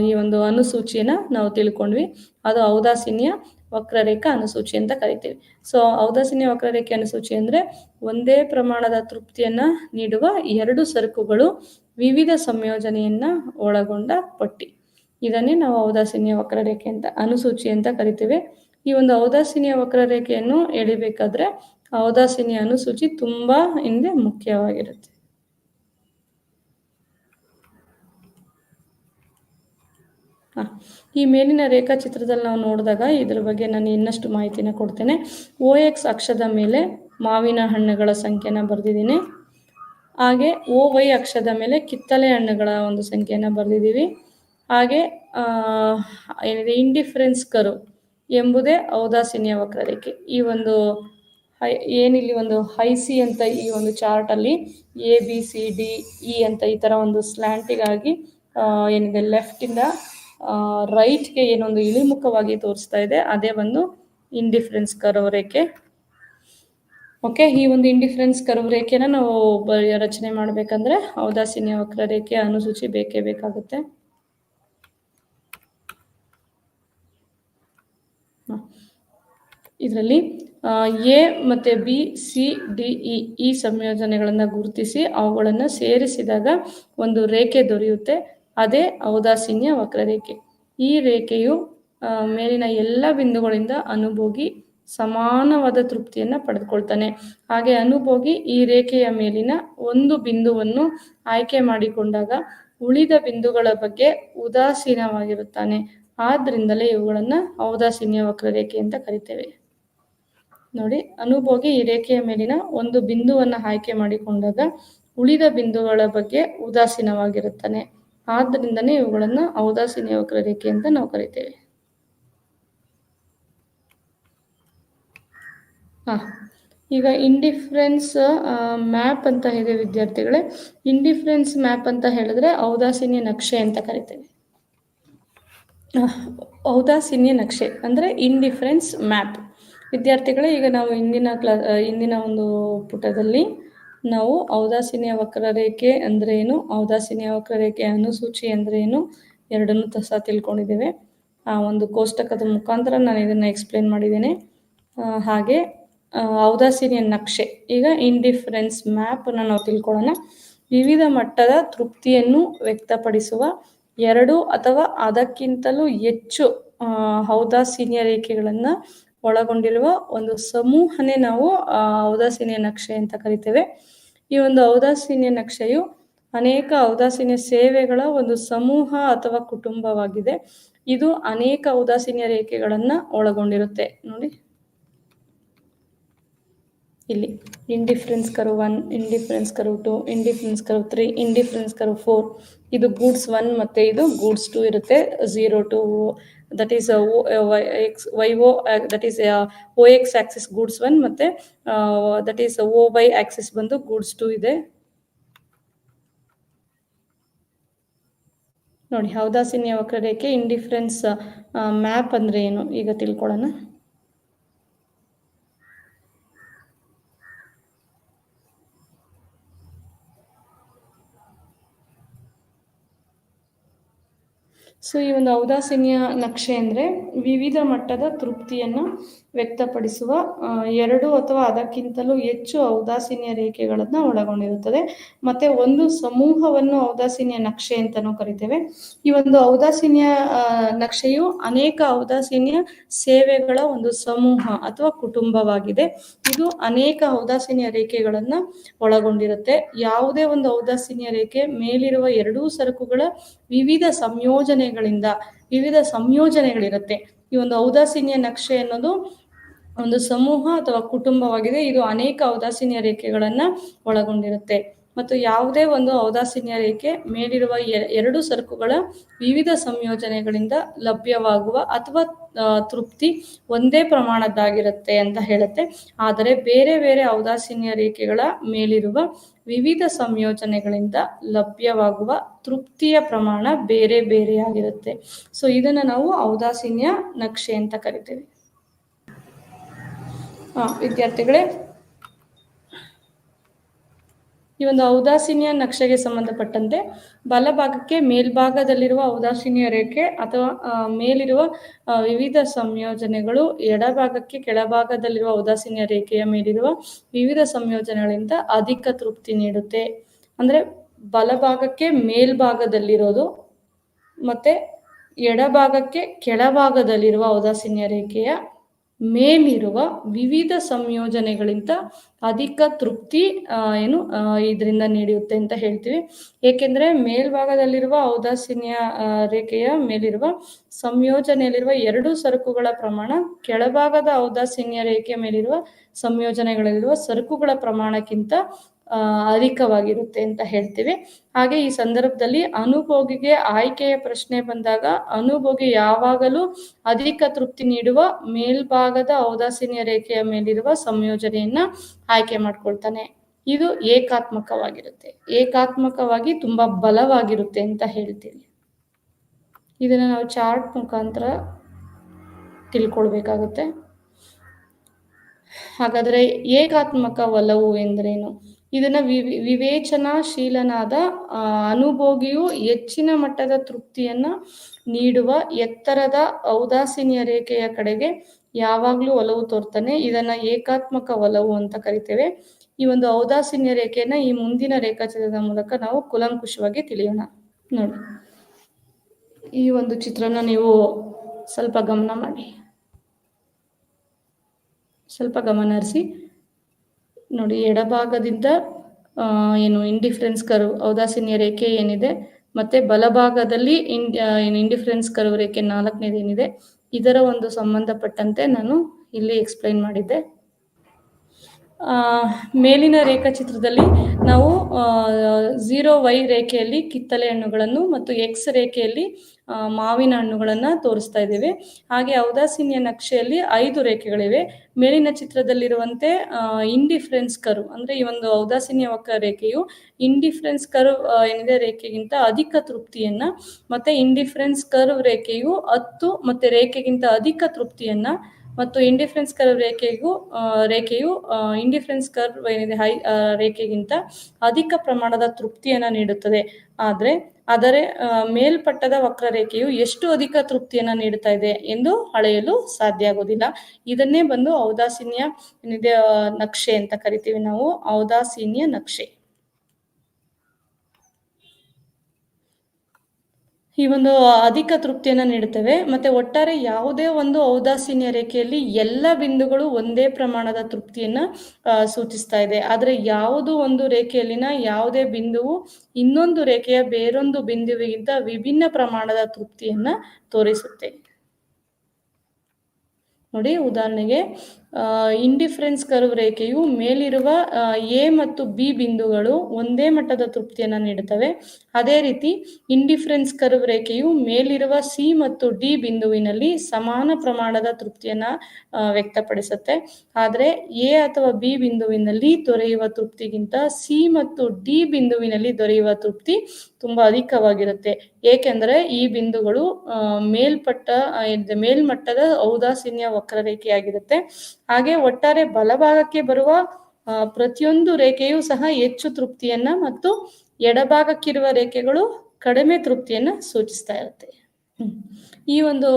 ಈ ಒಂದು ಅನುಸೂಚಿಯನ್ನ ನಾವು ತಿಳ್ಕೊಂಡ್ವಿ. ಅದು ಔದಾಸೀನ್ಯ ವಕ್ರರೇಖಾ ಅನುಸೂಚಿ ಅಂತ ಕರಿತೀವಿ. ಸೊ ಔದಾಸೀನ್ಯ ವಕ್ರರೇಖೆ ಅನುಸೂಚಿ ಅಂದ್ರೆ ಒಂದೇ ಪ್ರಮಾಣದ ತೃಪ್ತಿಯನ್ನ ನೀಡುವ 2 ಸರಕುಗಳು ವಿವಿಧ ಸಂಯೋಜನೆಯನ್ನ ಒಳಗೊಂಡ ಪಟ್ಟಿ. ಇದನ್ನೇ ನಾವು ಔದಾಸೀನ್ಯ ವಕ್ರರೇಖೆ ಅಂತ ಅನುಸೂಚಿ ಅಂತ ಕರಿತೀವಿ. ಈ ಒಂದು ಔದಾಸೀನ್ಯ ವಕ್ರರೇಖೆಯನ್ನು ಎಳಿಬೇಕಾದ್ರೆ ಔದಾಸೀನ್ಯ ಅನುಸೂಚಿ ತುಂಬಾ ಹಿಂದೆ ಮುಖ್ಯವಾಗಿರುತ್ತೆ. ಈ ಮೇಲಿನ ರೇಖಾಚಿತ್ರದಲ್ಲಿ ನಾವು ನೋಡಿದಾಗ ಇದ್ರ ಬಗ್ಗೆ ನಾನು ಇನ್ನಷ್ಟು ಮಾಹಿತಿನ ಕೊಡ್ತೇನೆ. OX ಅಕ್ಷದ ಮೇಲೆ ಮಾವಿನ ಹಣ್ಣುಗಳ ಸಂಖ್ಯೆನ ಬರೆದಿದ್ದೀನಿ. ಹಾಗೆ OY ಅಕ್ಷದ ಮೇಲೆ ಕಿತ್ತಳೆ ಹಣ್ಣುಗಳ ಒಂದು ಸಂಖ್ಯೆನ ಬರೆದಿದ್ದೀವಿ. ಹಾಗೆ ಏನಿದೆ ಇಂಡಿಫರೆನ್ಸ್ ಕರ್ವ್ ಎಂಬುದೇ ಔದಾಸೀನ್ಯ ವಕ್ರರೇಖೆ. ಈ ಒಂದು ಏನಿಲ್ಲಿ ಒಂದು IC ಅಂತ ಈ ಒಂದು ಚಾರ್ಟ್ ಅಲ್ಲಿ ABCDE ಅಂತ ಈ ತರ ಒಂದು ಸ್ಲ್ಯಾಂಟಿಗಾಗಿ ಏನಿದೆ ಲೆಫ್ಟ್ ಇಂದ ರೈಟ್ಗೆ ಏನೊಂದು ಇಳಿಮುಖವಾಗಿ ತೋರಿಸ್ತಾ ಇದೆ, ಅದೇ ಒಂದು ಇಂಡಿಫರೆನ್ಸ್ ಕರ್ವ್ ರೇಖೆ. ಓಕೆ, ಈ ಒಂದು ಇಂಡಿಫರೆನ್ಸ್ ಕರ್ವ್ ರೇಖೆನ ನಾವು ರಚನೆ ಮಾಡಬೇಕಂದ್ರೆ ಔದಾಸೀನ್ಯ ವಕ್ರರೇಖೆ ಅನುಸೂಚಿ ಬೇಕೇ ಬೇಕಾಗುತ್ತೆ. ಇದರಲ್ಲಿ ಎ ಮತ್ತು ಬಿ, ಸಿ, ಡಿ, ಈ ಸಂಯೋಜನೆಗಳನ್ನು ಗುರುತಿಸಿ ಅವುಗಳನ್ನು ಸೇರಿಸಿದಾಗ ಒಂದು ರೇಖೆ ದೊರೆಯುತ್ತೆ. ಅದೇ ಔದಾಸೀನ್ಯ ವಕ್ರರೇಖೆ. ಈ ರೇಖೆಯು ಮೇಲಿನ ಎಲ್ಲ ಬಿಂದುಗಳಿಂದ ಅನುಭೋಗಿ ಸಮಾನವಾದ ತೃಪ್ತಿಯನ್ನು ಪಡೆದುಕೊಳ್ತಾನೆ. ಹಾಗೆ ಅನುಭೋಗಿ ಈ ರೇಖೆಯ ಮೇಲಿನ ಒಂದು ಬಿಂದುವನ್ನು ಆಯ್ಕೆ ಮಾಡಿಕೊಂಡಾಗ ಉಳಿದ ಬಿಂದುಗಳ ಬಗ್ಗೆ ಉದಾಸೀನವಾಗಿರುತ್ತಾನೆ. ಆದ್ರಿಂದಲೇ ಇವುಗಳನ್ನು ಔದಾಸೀನ್ಯ ವಕ್ರರೇಖೆ ಅಂತ ಕರಿತೇವೆ. ನೋಡಿ, ಅನುಭೋಗಿ ಈ ರೇಖೆಯ ಮೇಲಿನ ಒಂದು ಬಿಂದುವನ್ನು ಆಯ್ಕೆ ಮಾಡಿಕೊಂಡಾಗ ಉಳಿದ ಬಿಂದುಗಳ ಬಗ್ಗೆ ಉದಾಸೀನವಾಗಿರುತ್ತಾನೆ. ಆದ್ರಿಂದನೇ ಇವುಗಳನ್ನು ಔದಾಸೀನ್ಯ ವಕ್ರರೇಖೆ ಅಂತ ನಾವು ಕರಿತೇವೆ. ಈಗ ಇಂಡಿಫರೆನ್ಸ್ ಮ್ಯಾಪ್ ಅಂತ ಇದೆ ವಿದ್ಯಾರ್ಥಿಗಳೇ. ಇಂಡಿಫರೆನ್ಸ್ ಮ್ಯಾಪ್ ಅಂತ ಹೇಳಿದ್ರೆ ಔದಾಸೀನ್ಯ ನಕ್ಷೆ ಅಂತ ಕರಿತೇವೆ. ಔದಾಸೀನ್ಯ ನಕ್ಷೆ ಅಂದರೆ ಇಂಡಿಫರೆನ್ಸ್ ಮ್ಯಾಪ್. ವಿದ್ಯಾರ್ಥಿಗಳೇ, ಈಗ ನಾವು ಇಂದಿನ ಒಂದು ಪುಟದಲ್ಲಿ ನಾವು ಔದಾಸೀನ್ಯ ವಕ್ರರೇಖೆ ಅಂದ್ರೆ ಏನು, ಔದಾಸೀನ್ಯ ವಕ್ರರೇಖೆ ಅನುಸೂಚಿ ಅಂದ್ರೆ ಏನು, ಎರಡನ್ನೂ ಸಹ ತಿಳ್ಕೊಂಡಿದ್ದೇವೆ. ಆ ಒಂದು ಕೋಷ್ಟಕದ ಮುಖಾಂತರ ನಾನು ಇದನ್ನು ಎಕ್ಸ್ಪ್ಲೇನ್ ಮಾಡಿದ್ದೇನೆ. ಹಾಗೆ ಔದಾಸೀನ್ಯ ನಕ್ಷೆ. ಈಗ ಇಂಡಿಫರೆನ್ಸ್ ಮ್ಯಾಪನ್ನು ನಾವು ತಿಳ್ಕೊಳ್ಳೋಣ. ವಿವಿಧ ಮಟ್ಟದ ತೃಪ್ತಿಯನ್ನು ವ್ಯಕ್ತಪಡಿಸುವ 2 ಅಥವಾ ಅದಕ್ಕಿಂತಲೂ ಹೆಚ್ಚು ಔದಾಸೀನ್ಯ ರೇಖೆಗಳನ್ನು ಒಳಗೊಂಡಿರುವ ಒಂದು ಸಮೂಹನೇ ನಾವು ಔದಾಸೀನ್ಯ ನಕ್ಷೆ ಅಂತ ಕರಿತೇವೆ. ಈ ಒಂದು ಔದಾಸೀನ್ಯ ನಕ್ಷೆಯು ಅನೇಕ ಔದಾಸೀನ್ಯ ಸೇವೆಗಳ ಒಂದು ಸಮೂಹ ಅಥವಾ ಕುಟುಂಬವಾಗಿದೆ. ಇದು ಅನೇಕ ಔದಾಸೀನ್ಯ ರೇಖೆಗಳನ್ನು ಒಳಗೊಂಡಿರುತ್ತೆ. ನೋಡಿ ಇಲ್ಲಿ indifference curve 1, indifference curve 2, indifference curve 3, indifference curve 4. ಇದು ಗೂಡ್ಸ್ 1 ಮತ್ತು ಇದು ಗೂಡ್ಸ್ 2 ಇರುತ್ತೆ. 0 to that is YO that is OX Axis goods 1 ಮತ್ತು ದಟ್ ಈಸ್ OY ಆಕ್ಸಿಸ್ ಬಂದು ಗೂಡ್ಸ್ 2 ಇದೆ. ನೋಡಿ ಔದಾಸೀನ್ಯ ವಕ್ರರೇಖೆ ಇಂಡಿಫರೆನ್ಸ್ ಮ್ಯಾಪ್ ಅಂದರೆ ಏನು ಈಗ ತಿಳ್ಕೊಳ್ಳೋಣ. ಸೊ ಈ ಒಂದು ಔದಾಸೀನ್ಯ ನಕ್ಷೆ ಅಂದರೆ ವಿವಿಧ ಮಟ್ಟದ ತೃಪ್ತಿಯನ್ನು ವ್ಯಕ್ತಪಡಿಸುವ 2 ಅಥವಾ ಅದಕ್ಕಿಂತಲೂ ಹೆಚ್ಚು ಔದಾಸೀನ್ಯ ರೇಖೆಗಳನ್ನು ಒಳಗೊಂಡಿರುತ್ತದೆ. ಮತ್ತು ಒಂದು ಸಮೂಹವನ್ನು ಔದಾಸೀನ್ಯ ನಕ್ಷೆ ಅಂತಲೂ ಕರಿತೇವೆ. ಈ ಒಂದು ಔದಾಸೀನ್ಯ ನಕ್ಷೆಯು ಅನೇಕ ಔದಾಸೀನ್ಯ ಸೇವೆಗಳ ಒಂದು ಸಮೂಹ ಅಥವಾ ಕುಟುಂಬವಾಗಿದೆ. ಇದು ಅನೇಕ ಔದಾಸೀನ್ಯ ರೇಖೆಗಳನ್ನು ಒಳಗೊಂಡಿರುತ್ತೆ. ಯಾವುದೇ ಒಂದು ಔದಾಸೀನ್ಯ ರೇಖೆ ಮೇಲಿರುವ 2 ಸರಕುಗಳ ವಿವಿಧ ಸಂಯೋಜನೆಗಳಿರುತ್ತೆ. ಈ ಒಂದು ಔದಾಸೀನ್ಯ ನಕ್ಷೆ ಅನ್ನೋದು ಒಂದು ಸಮೂಹ ಅಥವಾ ಕುಟುಂಬವಾಗಿದೆ. ಇದು ಅನೇಕ ಔದಾಸೀನ್ಯ ರೇಖೆಗಳನ್ನು ಒಳಗೊಂಡಿರುತ್ತೆ. ಮತ್ತು ಯಾವುದೇ ಒಂದು ಔದಾಸೀನ್ಯ ರೇಖೆ ಮೇಲಿರುವ 2 ಸರಕುಗಳ ವಿವಿಧ ಸಂಯೋಜನೆಗಳಿಂದ ಲಭ್ಯವಾಗುವ ಅಥವಾ ತೃಪ್ತಿ ಒಂದೇ ಪ್ರಮಾಣದ್ದಾಗಿರುತ್ತೆ ಅಂತ ಹೇಳುತ್ತೆ. ಆದರೆ ಬೇರೆ ಬೇರೆ ಔದಾಸೀನ್ಯ ರೇಖೆಗಳ ಮೇಲಿರುವ ವಿವಿಧ ಸಂಯೋಜನೆಗಳಿಂದ ಲಭ್ಯವಾಗುವ ತೃಪ್ತಿಯ ಪ್ರಮಾಣ ಬೇರೆ ಬೇರೆಯಾಗಿರುತ್ತೆ. ಸೊ ಇದನ್ನು ನಾವು ಔದಾಸೀನ್ಯ ನಕ್ಷೆ ಅಂತ ಕರಿತೇವೆ. ವಿದ್ಯಾರ್ಥಿಗಳೇ, ಈ ಒಂದು ಔದಾಸೀನ್ಯ ನಕ್ಷೆಗೆ ಸಂಬಂಧಪಟ್ಟಂತೆ ಬಲಭಾಗಕ್ಕೆ ಮೇಲ್ಭಾಗದಲ್ಲಿರುವ ಔದಾಸೀನ್ಯ ರೇಖೆ ಅಥವಾ ಮೇಲಿರುವ ವಿವಿಧ ಸಂಯೋಜನೆಗಳು ಎಡಭಾಗಕ್ಕೆ ಕೆಳಭಾಗದಲ್ಲಿರುವ ಔದಾಸೀನ್ಯ ರೇಖೆಯ ಮೇಲಿರುವ ವಿವಿಧ ಸಂಯೋಜನೆಗಳಿಂದ ಅಧಿಕ ತೃಪ್ತಿ ನೀಡುತ್ತೆ. ಅಂದರೆ ಬಲಭಾಗಕ್ಕೆ ಮೇಲ್ಭಾಗದಲ್ಲಿರೋದು ಮತ್ತು ಎಡಭಾಗಕ್ಕೆ ಕೆಳಭಾಗದಲ್ಲಿರುವ ಔದಾಸೀನ್ಯ ರೇಖೆಯ ಮೇಲಿರುವ ವಿವಿಧ ಸಂಯೋಜನೆಗಳಿಂದ ಅಧಿಕ ತೃಪ್ತಿ ಇದರಿಂದ ನೀಡುತ್ತೆ ಅಂತ ಹೇಳ್ತೀವಿ. ಏಕೆಂದರೆ ಮೇಲ್ಭಾಗದಲ್ಲಿರುವ ಔದಾಸೀನ್ಯ ರೇಖೆಯ ಮೇಲಿರುವ ಸಂಯೋಜನೆಯಲ್ಲಿರುವ 2 ಸರಕುಗಳ ಪ್ರಮಾಣ ಕೆಳಭಾಗದ ಔದಾಸೀನ್ಯ ರೇಖೆಯ ಮೇಲಿರುವ ಸಂಯೋಜನೆಗಳಲ್ಲಿರುವ ಸರಕುಗಳ ಪ್ರಮಾಣಕ್ಕಿಂತ ಅಧಿಕವಾಗಿರುತ್ತೆ ಅಂತ ಹೇಳ್ತೀವಿ. ಹಾಗೆ ಈ ಸಂದರ್ಭದಲ್ಲಿ ಅನುಭೋಗಿಗೆ ಆಯ್ಕೆಯ ಪ್ರಶ್ನೆ ಬಂದಾಗ ಅನುಭೋಗಿ ಯಾವಾಗಲೂ ಅಧಿಕ ತೃಪ್ತಿ ನೀಡುವ ಮೇಲ್ಭಾಗದ ಔದಾಸೀನ್ಯ ರೇಖೆಯ ಮೇಲಿರುವ ಸಂಯೋಜನೆಯನ್ನ ಆಯ್ಕೆ ಮಾಡ್ಕೊಳ್ತಾನೆ. ಇದು ಏಕಾತ್ಮಕವಾಗಿ ತುಂಬಾ ಬಲವಾಗಿರುತ್ತೆ ಅಂತ ಹೇಳ್ತೀವಿ. ಇದನ್ನ ನಾವು ಚಾರ್ಟ್ ಮುಖಾಂತರ ತಿಳ್ಕೊಳ್ಬೇಕಾಗುತ್ತೆ. ಹಾಗಾದ್ರೆ ಏಕಾತ್ಮಕ ಒಲವು ಎಂದರೇನು? ಇದನ್ನ ವಿವೇಚನಾಶೀಲನಾದ ಅನುಭೋಗಿಯು ಹೆಚ್ಚಿನ ಮಟ್ಟದ ತೃಪ್ತಿಯನ್ನ ನೀಡುವ ಎತ್ತರದ ಔದಾಸೀನ್ಯ ರೇಖೆಯ ಕಡೆಗೆ ಯಾವಾಗಲೂ ಒಲವು ತೋರ್ತಾನೆ. ಇದನ್ನ ಏಕಾತ್ಮಕ ಒಲವು ಅಂತ ಕರಿತೇವೆ. ಈ ಒಂದು ಔದಾಸೀನ್ಯ ರೇಖೆಯನ್ನ ಈ ಮುಂದಿನ ರೇಖಾಚಿತ್ರದ ಮೂಲಕ ನಾವು ಕೂಲಂಕುಷವಾಗಿ ತಿಳಿಯೋಣ. ನೋಡಿ, ಈ ಒಂದು ಚಿತ್ರನ ನೀವು ಸ್ವಲ್ಪ ಗಮನ ಮಾಡಿ, ಸ್ವಲ್ಪ ಗಮನ ಹರಿಸಿ ನೋಡಿ. ಎಡಭಾಗದಿಂದ ಇಂಡಿಫರೆನ್ಸ್ ಕರ್ವ್ ಔದಾಸೀನ್ಯ ರೇಖೆ ಏನಿದೆ, ಮತ್ತೆ ಬಲಭಾಗದಲ್ಲಿ ಇಂಡಿಫರೆನ್ಸ್ ಕರ್ವ್ ರೇಖೆ 4ನೇದು ಏನಿದೆ, ಇದರ ಒಂದು ಸಂಬಂಧಪಟ್ಟಂತೆ ನಾನು ಇಲ್ಲಿ ಎಕ್ಸ್ಪ್ಲೈನ್ ಮಾಡಿದ್ದೆ. ಮೇಲಿನ ರೇಖಾಚಿತ್ರದಲ್ಲಿ ನಾವು 0Y ರೇಖೆಯಲ್ಲಿ ಕಿತ್ತಳೆ ಹಣ್ಣುಗಳನ್ನು ಮತ್ತು X ರೇಖೆಯಲ್ಲಿ ಮಾವಿನ ಹಣ್ಣುಗಳನ್ನು ತೋರಿಸ್ತಾ ಇದ್ದೇವೆ. ಹಾಗೆ ಔದಾಸೀನ್ಯ ನಕ್ಷೆಯಲ್ಲಿ 5 ರೇಖೆಗಳಿವೆ. ಮೇಲಿನ ಚಿತ್ರದಲ್ಲಿರುವಂತೆ ಇಂಡಿಫರೆನ್ಸ್ ಕರ್ವ್ ಅಂದರೆ ಈ ಒಂದು ಔದಾಸೀನ್ಯ ವಕ್ರ ರೇಖೆಯು ಇಂಡಿಫರೆನ್ಸ್ ಕರ್ವ್ ಏನಿದೆ ರೇಖೆಗಿಂತ ಅಧಿಕ ತೃಪ್ತಿಯನ್ನ, ಮತ್ತೆ ಇಂಡಿಫರೆನ್ಸ್ ಕರ್ವ್ ರೇಖೆಯು 10 ಮತ್ತೆ ರೇಖೆಗಿಂತ ಅಧಿಕ ತೃಪ್ತಿಯನ್ನ ಮತ್ತು ಇಂಡಿಫರೆನ್ಸ್ ಕರ್ವ್ ರೇಖೆಯು ಇಂಡಿಫರೆನ್ಸ್ ಕರ್ವ್ ಏನಿದೆ ರೇಖೆಗಿಂತ ಅಧಿಕ ಪ್ರಮಾಣದ ತೃಪ್ತಿಯನ್ನು ನೀಡುತ್ತದೆ. ಆದರೆ ಮೇಲ್ಪಟ್ಟದ ವಕ್ರರೇಖೆಯು ಎಷ್ಟು ಅಧಿಕ ತೃಪ್ತಿಯನ್ನು ನೀಡುತ್ತಾ ಇದೆ ಎಂದು ಅಳೆಯಲು ಸಾಧ್ಯ ಆಗೋದಿಲ್ಲ. ಇದನ್ನೇ ಬಂದು ಔದಾಸೀನ್ಯ ನಕ್ಷೆ ಅಂತ ಕರಿತೀವಿ ನಾವು, ಔದಾಸೀನ್ಯ ನಕ್ಷೆ. ಈ ಒಂದು ಅಧಿಕ ತೃಪ್ತಿಯನ್ನು ನೀಡುತ್ತವೆ. ಮತ್ತೆ ಒಟ್ಟಾರೆ ಯಾವುದೇ ಒಂದು ಔದಾಸೀನ್ಯ ರೇಖೆಯಲ್ಲಿ ಎಲ್ಲ ಬಿಂದುಗಳು ಒಂದೇ ಪ್ರಮಾಣದ ತೃಪ್ತಿಯನ್ನ ಸೂಚಿಸ್ತಾ ಇದೆ. ಆದರೆ ಯಾವುದು ಒಂದು ರೇಖೆಯಲ್ಲಿನ ಯಾವುದೇ ಬಿಂದುವು ಇನ್ನೊಂದು ರೇಖೆಯ ಬೇರೊಂದು ಬಿಂದುವಿಗಿಂತ ವಿಭಿನ್ನ ಪ್ರಮಾಣದ ತೃಪ್ತಿಯನ್ನ ತೋರಿಸುತ್ತೆ. ನೋಡಿ, ಉದಾಹರಣೆಗೆ ಇಂಡಿಫರೆನ್ಸ್ ಕರ್ವ್ ರೇಖೆಯು ಮೇಲಿರುವ ಎ ಮತ್ತು ಬಿ ಬಿಂದುಗಳು ಒಂದೇ ಮಟ್ಟದ ತೃಪ್ತಿಯನ್ನು ನೀಡುತ್ತವೆ. ಅದೇ ರೀತಿ ಇಂಡಿಫರೆನ್ಸ್ ಕರ್ವ್ ರೇಖೆಯು ಮೇಲಿರುವ ಸಿ ಮತ್ತು ಡಿ ಬಿಂದುವಿನಲ್ಲಿ ಸಮಾನ ಪ್ರಮಾಣದ ತೃಪ್ತಿಯನ್ನು ವ್ಯಕ್ತಪಡಿಸುತ್ತೆ. ಆದರೆ ಎ ಅಥವಾ ಬಿ ಬಿಂದುವಿನಲ್ಲಿ ದೊರೆಯುವ ತೃಪ್ತಿಗಿಂತ ಸಿ ಮತ್ತು ಡಿ ಬಿಂದುವಿನಲ್ಲಿ ದೊರೆಯುವ ತೃಪ್ತಿ ತುಂಬಾ ಅಧಿಕವಾಗಿರುತ್ತೆ. ಏಕೆಂದರೆ ಈ ಬಿಂದುಗಳು ಮೇಲ್ಮಟ್ಟದ ಔದಾಸೀನ್ಯ ವಕ್ರರೇಖೆಯಾಗಿರುತ್ತೆ. ಹಾಗೆ ಒಟ್ಟಾರೆ ಬಲಭಾಗಕ್ಕೆ ಬರುವ ಪ್ರತಿಯೊಂದು ರೇಖೆಯೂ ಸಹ ಹೆಚ್ಚು ತೃಪ್ತಿಯನ್ನ ಮತ್ತು ಎಡಭಾಗಕ್ಕಿರುವ ರೇಖೆಗಳು ಕಡಿಮೆ ತೃಪ್ತಿಯನ್ನ ಸೂಚಿಸ್ತಾ ಇರುತ್ತೆ. ಈ ಒಂದು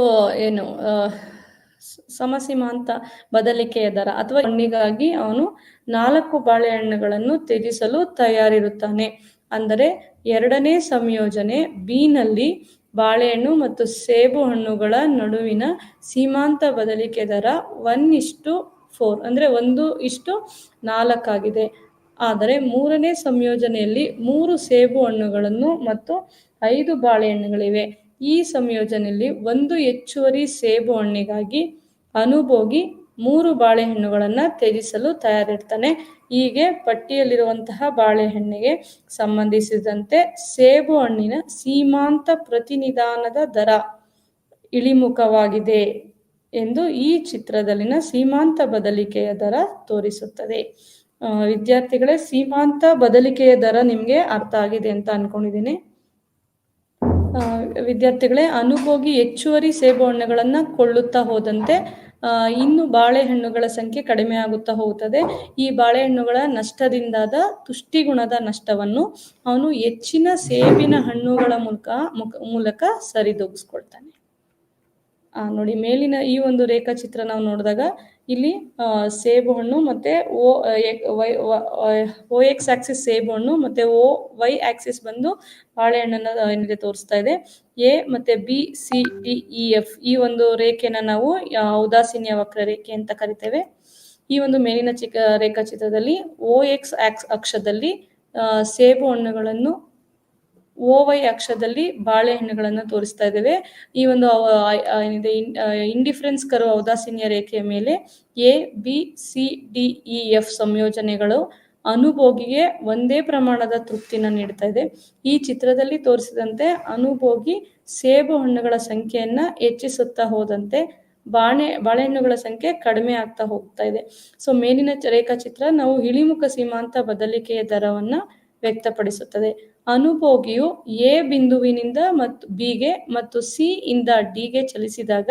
ಸಮಸೀಮಾಂತ ಬದಲಿಕೆಯ ದರ ಅಥವಾ ಹಣ್ಣಿಗಾಗಿ ಅವನು 4 ಬಾಳೆಹಣ್ಣುಗಳನ್ನು ತ್ಯಜಿಸಲು ತಯಾರಿರುತ್ತಾನೆ. ಅಂದರೆ ಎರಡನೇ ಸಂಯೋಜನೆ ಬಿ ನಲ್ಲಿ ಬಾಳೆಹಣ್ಣು ಮತ್ತು ಸೇಬು ಹಣ್ಣುಗಳ ನಡುವಿನ ಸೀಮಾಂತ ಬದಲಿಕೆ ದರ 1:4 ಅಂದರೆ 1:4 ಆಗಿದೆ. ಆದರೆ ಮೂರನೇ ಸಂಯೋಜನೆಯಲ್ಲಿ 3 ಸೇಬು ಹಣ್ಣುಗಳನ್ನು ಮತ್ತು 5 ಬಾಳೆಹಣ್ಣುಗಳಿವೆ. ಈ ಸಂಯೋಜನೆಯಲ್ಲಿ 1 ಹೆಚ್ಚುವರಿ ಸೇಬು ಹಣ್ಣಿಗಾಗಿ ಅನುಭೋಗಿ 3 ಬಾಳೆಹಣ್ಣುಗಳನ್ನು ತ್ಯಜಿಸಲು ತಯಾರಿರ್ತಾನೆ. ಹೀಗೆ ಪಟ್ಟಿಯಲ್ಲಿರುವಂತಹ ಬಾಳೆಹಣ್ಣಿಗೆ ಸಂಬಂಧಿಸಿದಂತೆ ಸೇಬು ಹಣ್ಣಿನ ಸೀಮಾಂತ ಪ್ರತಿನಿಧಾನದ ದರ ಇಳಿಮುಖವಾಗಿದೆ ಎಂದು ಈ ಚಿತ್ರದಲ್ಲಿನ ಸೀಮಾಂತ ಬದಲಿಕೆಯ ದರ ತೋರಿಸುತ್ತದೆ. ವಿದ್ಯಾರ್ಥಿಗಳೇ, ಸೀಮಾಂತ ಬದಲಿಕೆಯ ದರ ನಿಮಗೆ ಅರ್ಥ ಆಗಿದೆ ಅಂತ ಅನ್ಕೊಂಡಿದ್ದೀನಿ. ವಿದ್ಯಾರ್ಥಿಗಳೇ, ಅನುಭೋಗಿ ಹೆಚ್ಚುವರಿ ಸೇಬು ಹಣ್ಣುಗಳನ್ನು ಕೊಳ್ಳುತ್ತಾ ಹೋದಂತೆ ಇನ್ನು ಬಾಳೆಹಣ್ಣುಗಳ ಸಂಖ್ಯೆ ಕಡಿಮೆ ಆಗುತ್ತಾ ಹೋಗುತ್ತದೆ. ಈ ಬಾಳೆಹಣ್ಣುಗಳ ನಷ್ಟದಿಂದಾದ ತುಷ್ಟಿಗುಣದ ನಷ್ಟವನ್ನು ಅವನು ಹೆಚ್ಚಿನ ಸೇಬಿನ ಹಣ್ಣುಗಳ ಮೂಲಕ ಸರಿದೂಗಿಸ್ಕೊಳ್ತಾನೆ. ನೋಡಿ, ಮೇಲಿನ ಈ ಒಂದು ರೇಖಾಚಿತ್ರ ನಾವು ನೋಡಿದಾಗ ಇಲ್ಲಿ ಸೇಬು ಹಣ್ಣು ಮತ್ತೆ ಓ ಎಕ್ಸ್ ಆಕ್ಸಿಸ್ ಸೇಬು ಹಣ್ಣು ಮತ್ತೆ ವೈ ಆಕ್ಸಿಸ್ ಬಂದು ಬಾಳೆಹಣ್ಣನ್ನ ಏನಿದೆ ತೋರಿಸ್ತಾ ಇದೆ. ಎ ಮತ್ತೆ B C D E F ಈ ಒಂದು ರೇಖೆನ ನಾವು ಔದಾಸೀನ್ಯ ವಕ್ರರೇಖೆ ಅಂತ ಕರಿತೇವೆ. ಈ ಒಂದು ಮೇಲಿನ ರೇಖಾಚಿತ್ರದಲ್ಲಿ ಓ ಎಕ್ಸ್ ಅಕ್ಷದಲ್ಲಿ ಸೇಬು ಹಣ್ಣುಗಳನ್ನು, OY ಅಕ್ಷದಲ್ಲಿ ಬಾಳೆಹಣ್ಣುಗಳನ್ನು ತೋರಿಸ್ತಾ ಇದ್ದೇವೆ. ಈ ಒಂದು ಏನಿದೆ ಇಂಡಿಫರೆನ್ಸ್ ಕರ್ವ್ ಔದಾಸೀನ್ಯ ರೇಖೆಯ ಮೇಲೆ A B C D E F ಸಂಯೋಜನೆಗಳು ಅನುಭೋಗಿಗೆ ಒಂದೇ ಪ್ರಮಾಣದ ತೃಪ್ತಿನ ನೀಡ್ತಾ ಇದೆ. ಈ ಚಿತ್ರದಲ್ಲಿ ತೋರಿಸಿದಂತೆ ಅನುಭೋಗಿ ಸೇಬು ಹಣ್ಣುಗಳ ಸಂಖ್ಯೆಯನ್ನ ಹೆಚ್ಚಿಸುತ್ತಾ ಹೋದಂತೆ ಬಾಳೆಹಣ್ಣುಗಳ ಸಂಖ್ಯೆ ಕಡಿಮೆ ಆಗ್ತಾ ಹೋಗ್ತಾ ಇದೆ. ಸೊ ಮೇಲಿನ ರೇಖಾಚಿತ್ರ ನಾವು ಇಳಿಮುಖ ಸೀಮಾಂತ ಬದಲಿಕೆಯ ದರವನ್ನ ವ್ಯಕ್ತಪಡಿಸುತ್ತದೆ. ಅನುಭೋಗಿಯು ಎ ಬಿಂದುವಿನಿಂದ ಮತ್ತು ಬಿಗೆ ಮತ್ತು ಸಿ ಇಂದ ಡಿಗೆ ಚಲಿಸಿದಾಗ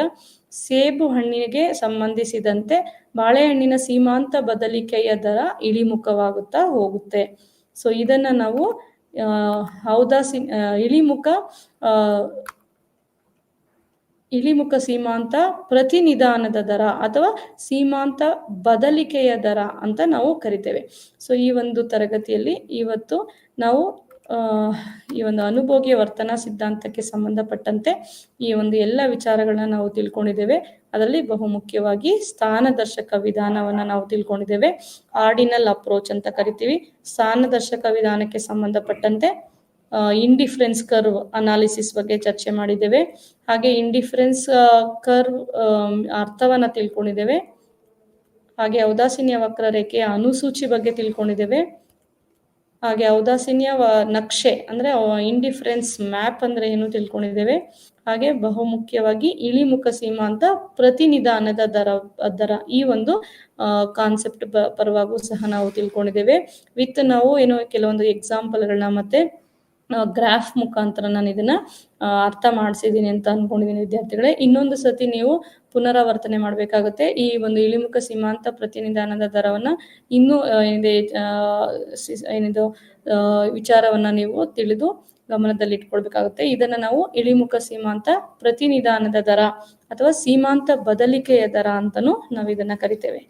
ಸೇಬು ಹಣ್ಣಿಗೆ ಸಂಬಂಧಿಸಿದಂತೆ ಬಾಳೆಹಣ್ಣಿನ ಸೀಮಾಂತ ಬದಲಿಕೆಯ ದರ ಇಳಿಮುಖವಾಗುತ್ತಾ ಹೋಗುತ್ತೆ. ಸೊ ಇದನ್ನ ನಾವು ಇಳಿಮುಖ ಸೀಮಾಂತ ಪ್ರತಿನಿಧಾನದ ದರ ಅಥವಾ ಸೀಮಾಂತ ಬದಲಿಕೆಯ ದರ ಅಂತ ನಾವು ಕರಿತೇವೆ. ಸೊ ಈ ಒಂದು ತರಗತಿಯಲ್ಲಿ ಇವತ್ತು ನಾವು ಈ ಒಂದು ಅನುಭೋಗಿಯ ವರ್ತನಾ ಸಿದ್ಧಾಂತಕ್ಕೆ ಸಂಬಂಧಪಟ್ಟಂತೆ ಈ ಒಂದು ಎಲ್ಲ ವಿಚಾರಗಳನ್ನ ನಾವು ತಿಳ್ಕೊಂಡಿದ್ದೇವೆ. ಅದರಲ್ಲಿ ಬಹುಮುಖ್ಯವಾಗಿ ಸ್ಥಾನದರ್ಶಕ ವಿಧಾನವನ್ನ ನಾವು ತಿಳ್ಕೊಂಡಿದ್ದೇವೆ. ಆರ್ಡಿನಲ್ ಅಪ್ರೋಚ್ ಅಂತ ಕರಿತೀವಿ. ಸ್ಥಾನದರ್ಶಕ ವಿಧಾನಕ್ಕೆ ಸಂಬಂಧಪಟ್ಟಂತೆ ಇಂಡಿಫರೆನ್ಸ್ ಕರ್ವ್ ಅನಾಲಿಸಿಸ್ ಬಗ್ಗೆ ಚರ್ಚೆ ಮಾಡಿದ್ದೇವೆ. ಹಾಗೆ ಇಂಡಿಫರೆನ್ಸ್ ಕರ್ವ್ ಅರ್ಥವನ್ನ ತಿಳ್ಕೊಂಡಿದ್ದೇವೆ. ಹಾಗೆ ಔದಾಸೀನ್ಯ ವಕ್ರರೇಖೆಯ ಅನುಸೂಚಿ ಬಗ್ಗೆ ತಿಳ್ಕೊಂಡಿದ್ದೇವೆ. ಹಾಗೆ ಔದಾಸೀನ್ಯ ನಕ್ಷೆ ಅಂದ್ರೆ ಇಂಡಿಫರೆನ್ಸ್ ಮ್ಯಾಪ್ ಅಂದ್ರೆ ಏನು ತಿಳ್ಕೊಂಡಿದ್ದೇವೆ. ಹಾಗೆ ಬಹುಮುಖ್ಯವಾಗಿ ಇಳಿಮುಖ ಸೀಮಾಂತ ಪ್ರತಿನಿಧಾನದ ದರ ಈ ಒಂದು ಕಾನ್ಸೆಪ್ಟ್ ಪರವಾಗೂ ಸಹ ನಾವು ತಿಳ್ಕೊಂಡಿದ್ದೇವೆ. ವಿತ್ ನಾವು ಕೆಲವೊಂದು ಎಕ್ಸಾಂಪಲ್ಗಳನ್ನ ಮತ್ತೆ ಗ್ರಾಫ್ ಮುಖಾಂತರ ನಾನು ಇದನ್ನ ಅರ್ಥ ಮಾಡಿಸಿದ್ದೀನಿ ಅಂತ ಅನ್ಕೊಂಡಿದ್ದೀನಿ ವಿದ್ಯಾರ್ಥಿಗಳೇ. ಇನ್ನೊಂದು ಸತಿ ನೀವು ಪುನರಾವರ್ತನೆ ಮಾಡಬೇಕಾಗುತ್ತೆ. ಈ ಒಂದು ಇಳಿಮುಖ ಸೀಮಾಂತ ಪ್ರತಿನಿಧಾನದ ದರವನ್ನ ಇನ್ನೂ ಏನಿದು ವಿಚಾರವನ್ನ ನೀವು ತಿಳಿದು ಗಮನದಲ್ಲಿ ಇಟ್ಕೊಳ್ಬೇಕಾಗುತ್ತೆ. ಇದನ್ನ ನಾವು ಇಳಿಮುಖ ಸೀಮಾಂತ ಪ್ರತಿನಿಧಾನದ ದರ ಅಥವಾ ಸೀಮಾಂತ ಬದಲಿಕೆಯ ದರ ಅಂತನೂ ನಾವು ಇದನ್ನ ಕರಿತೇವೆ.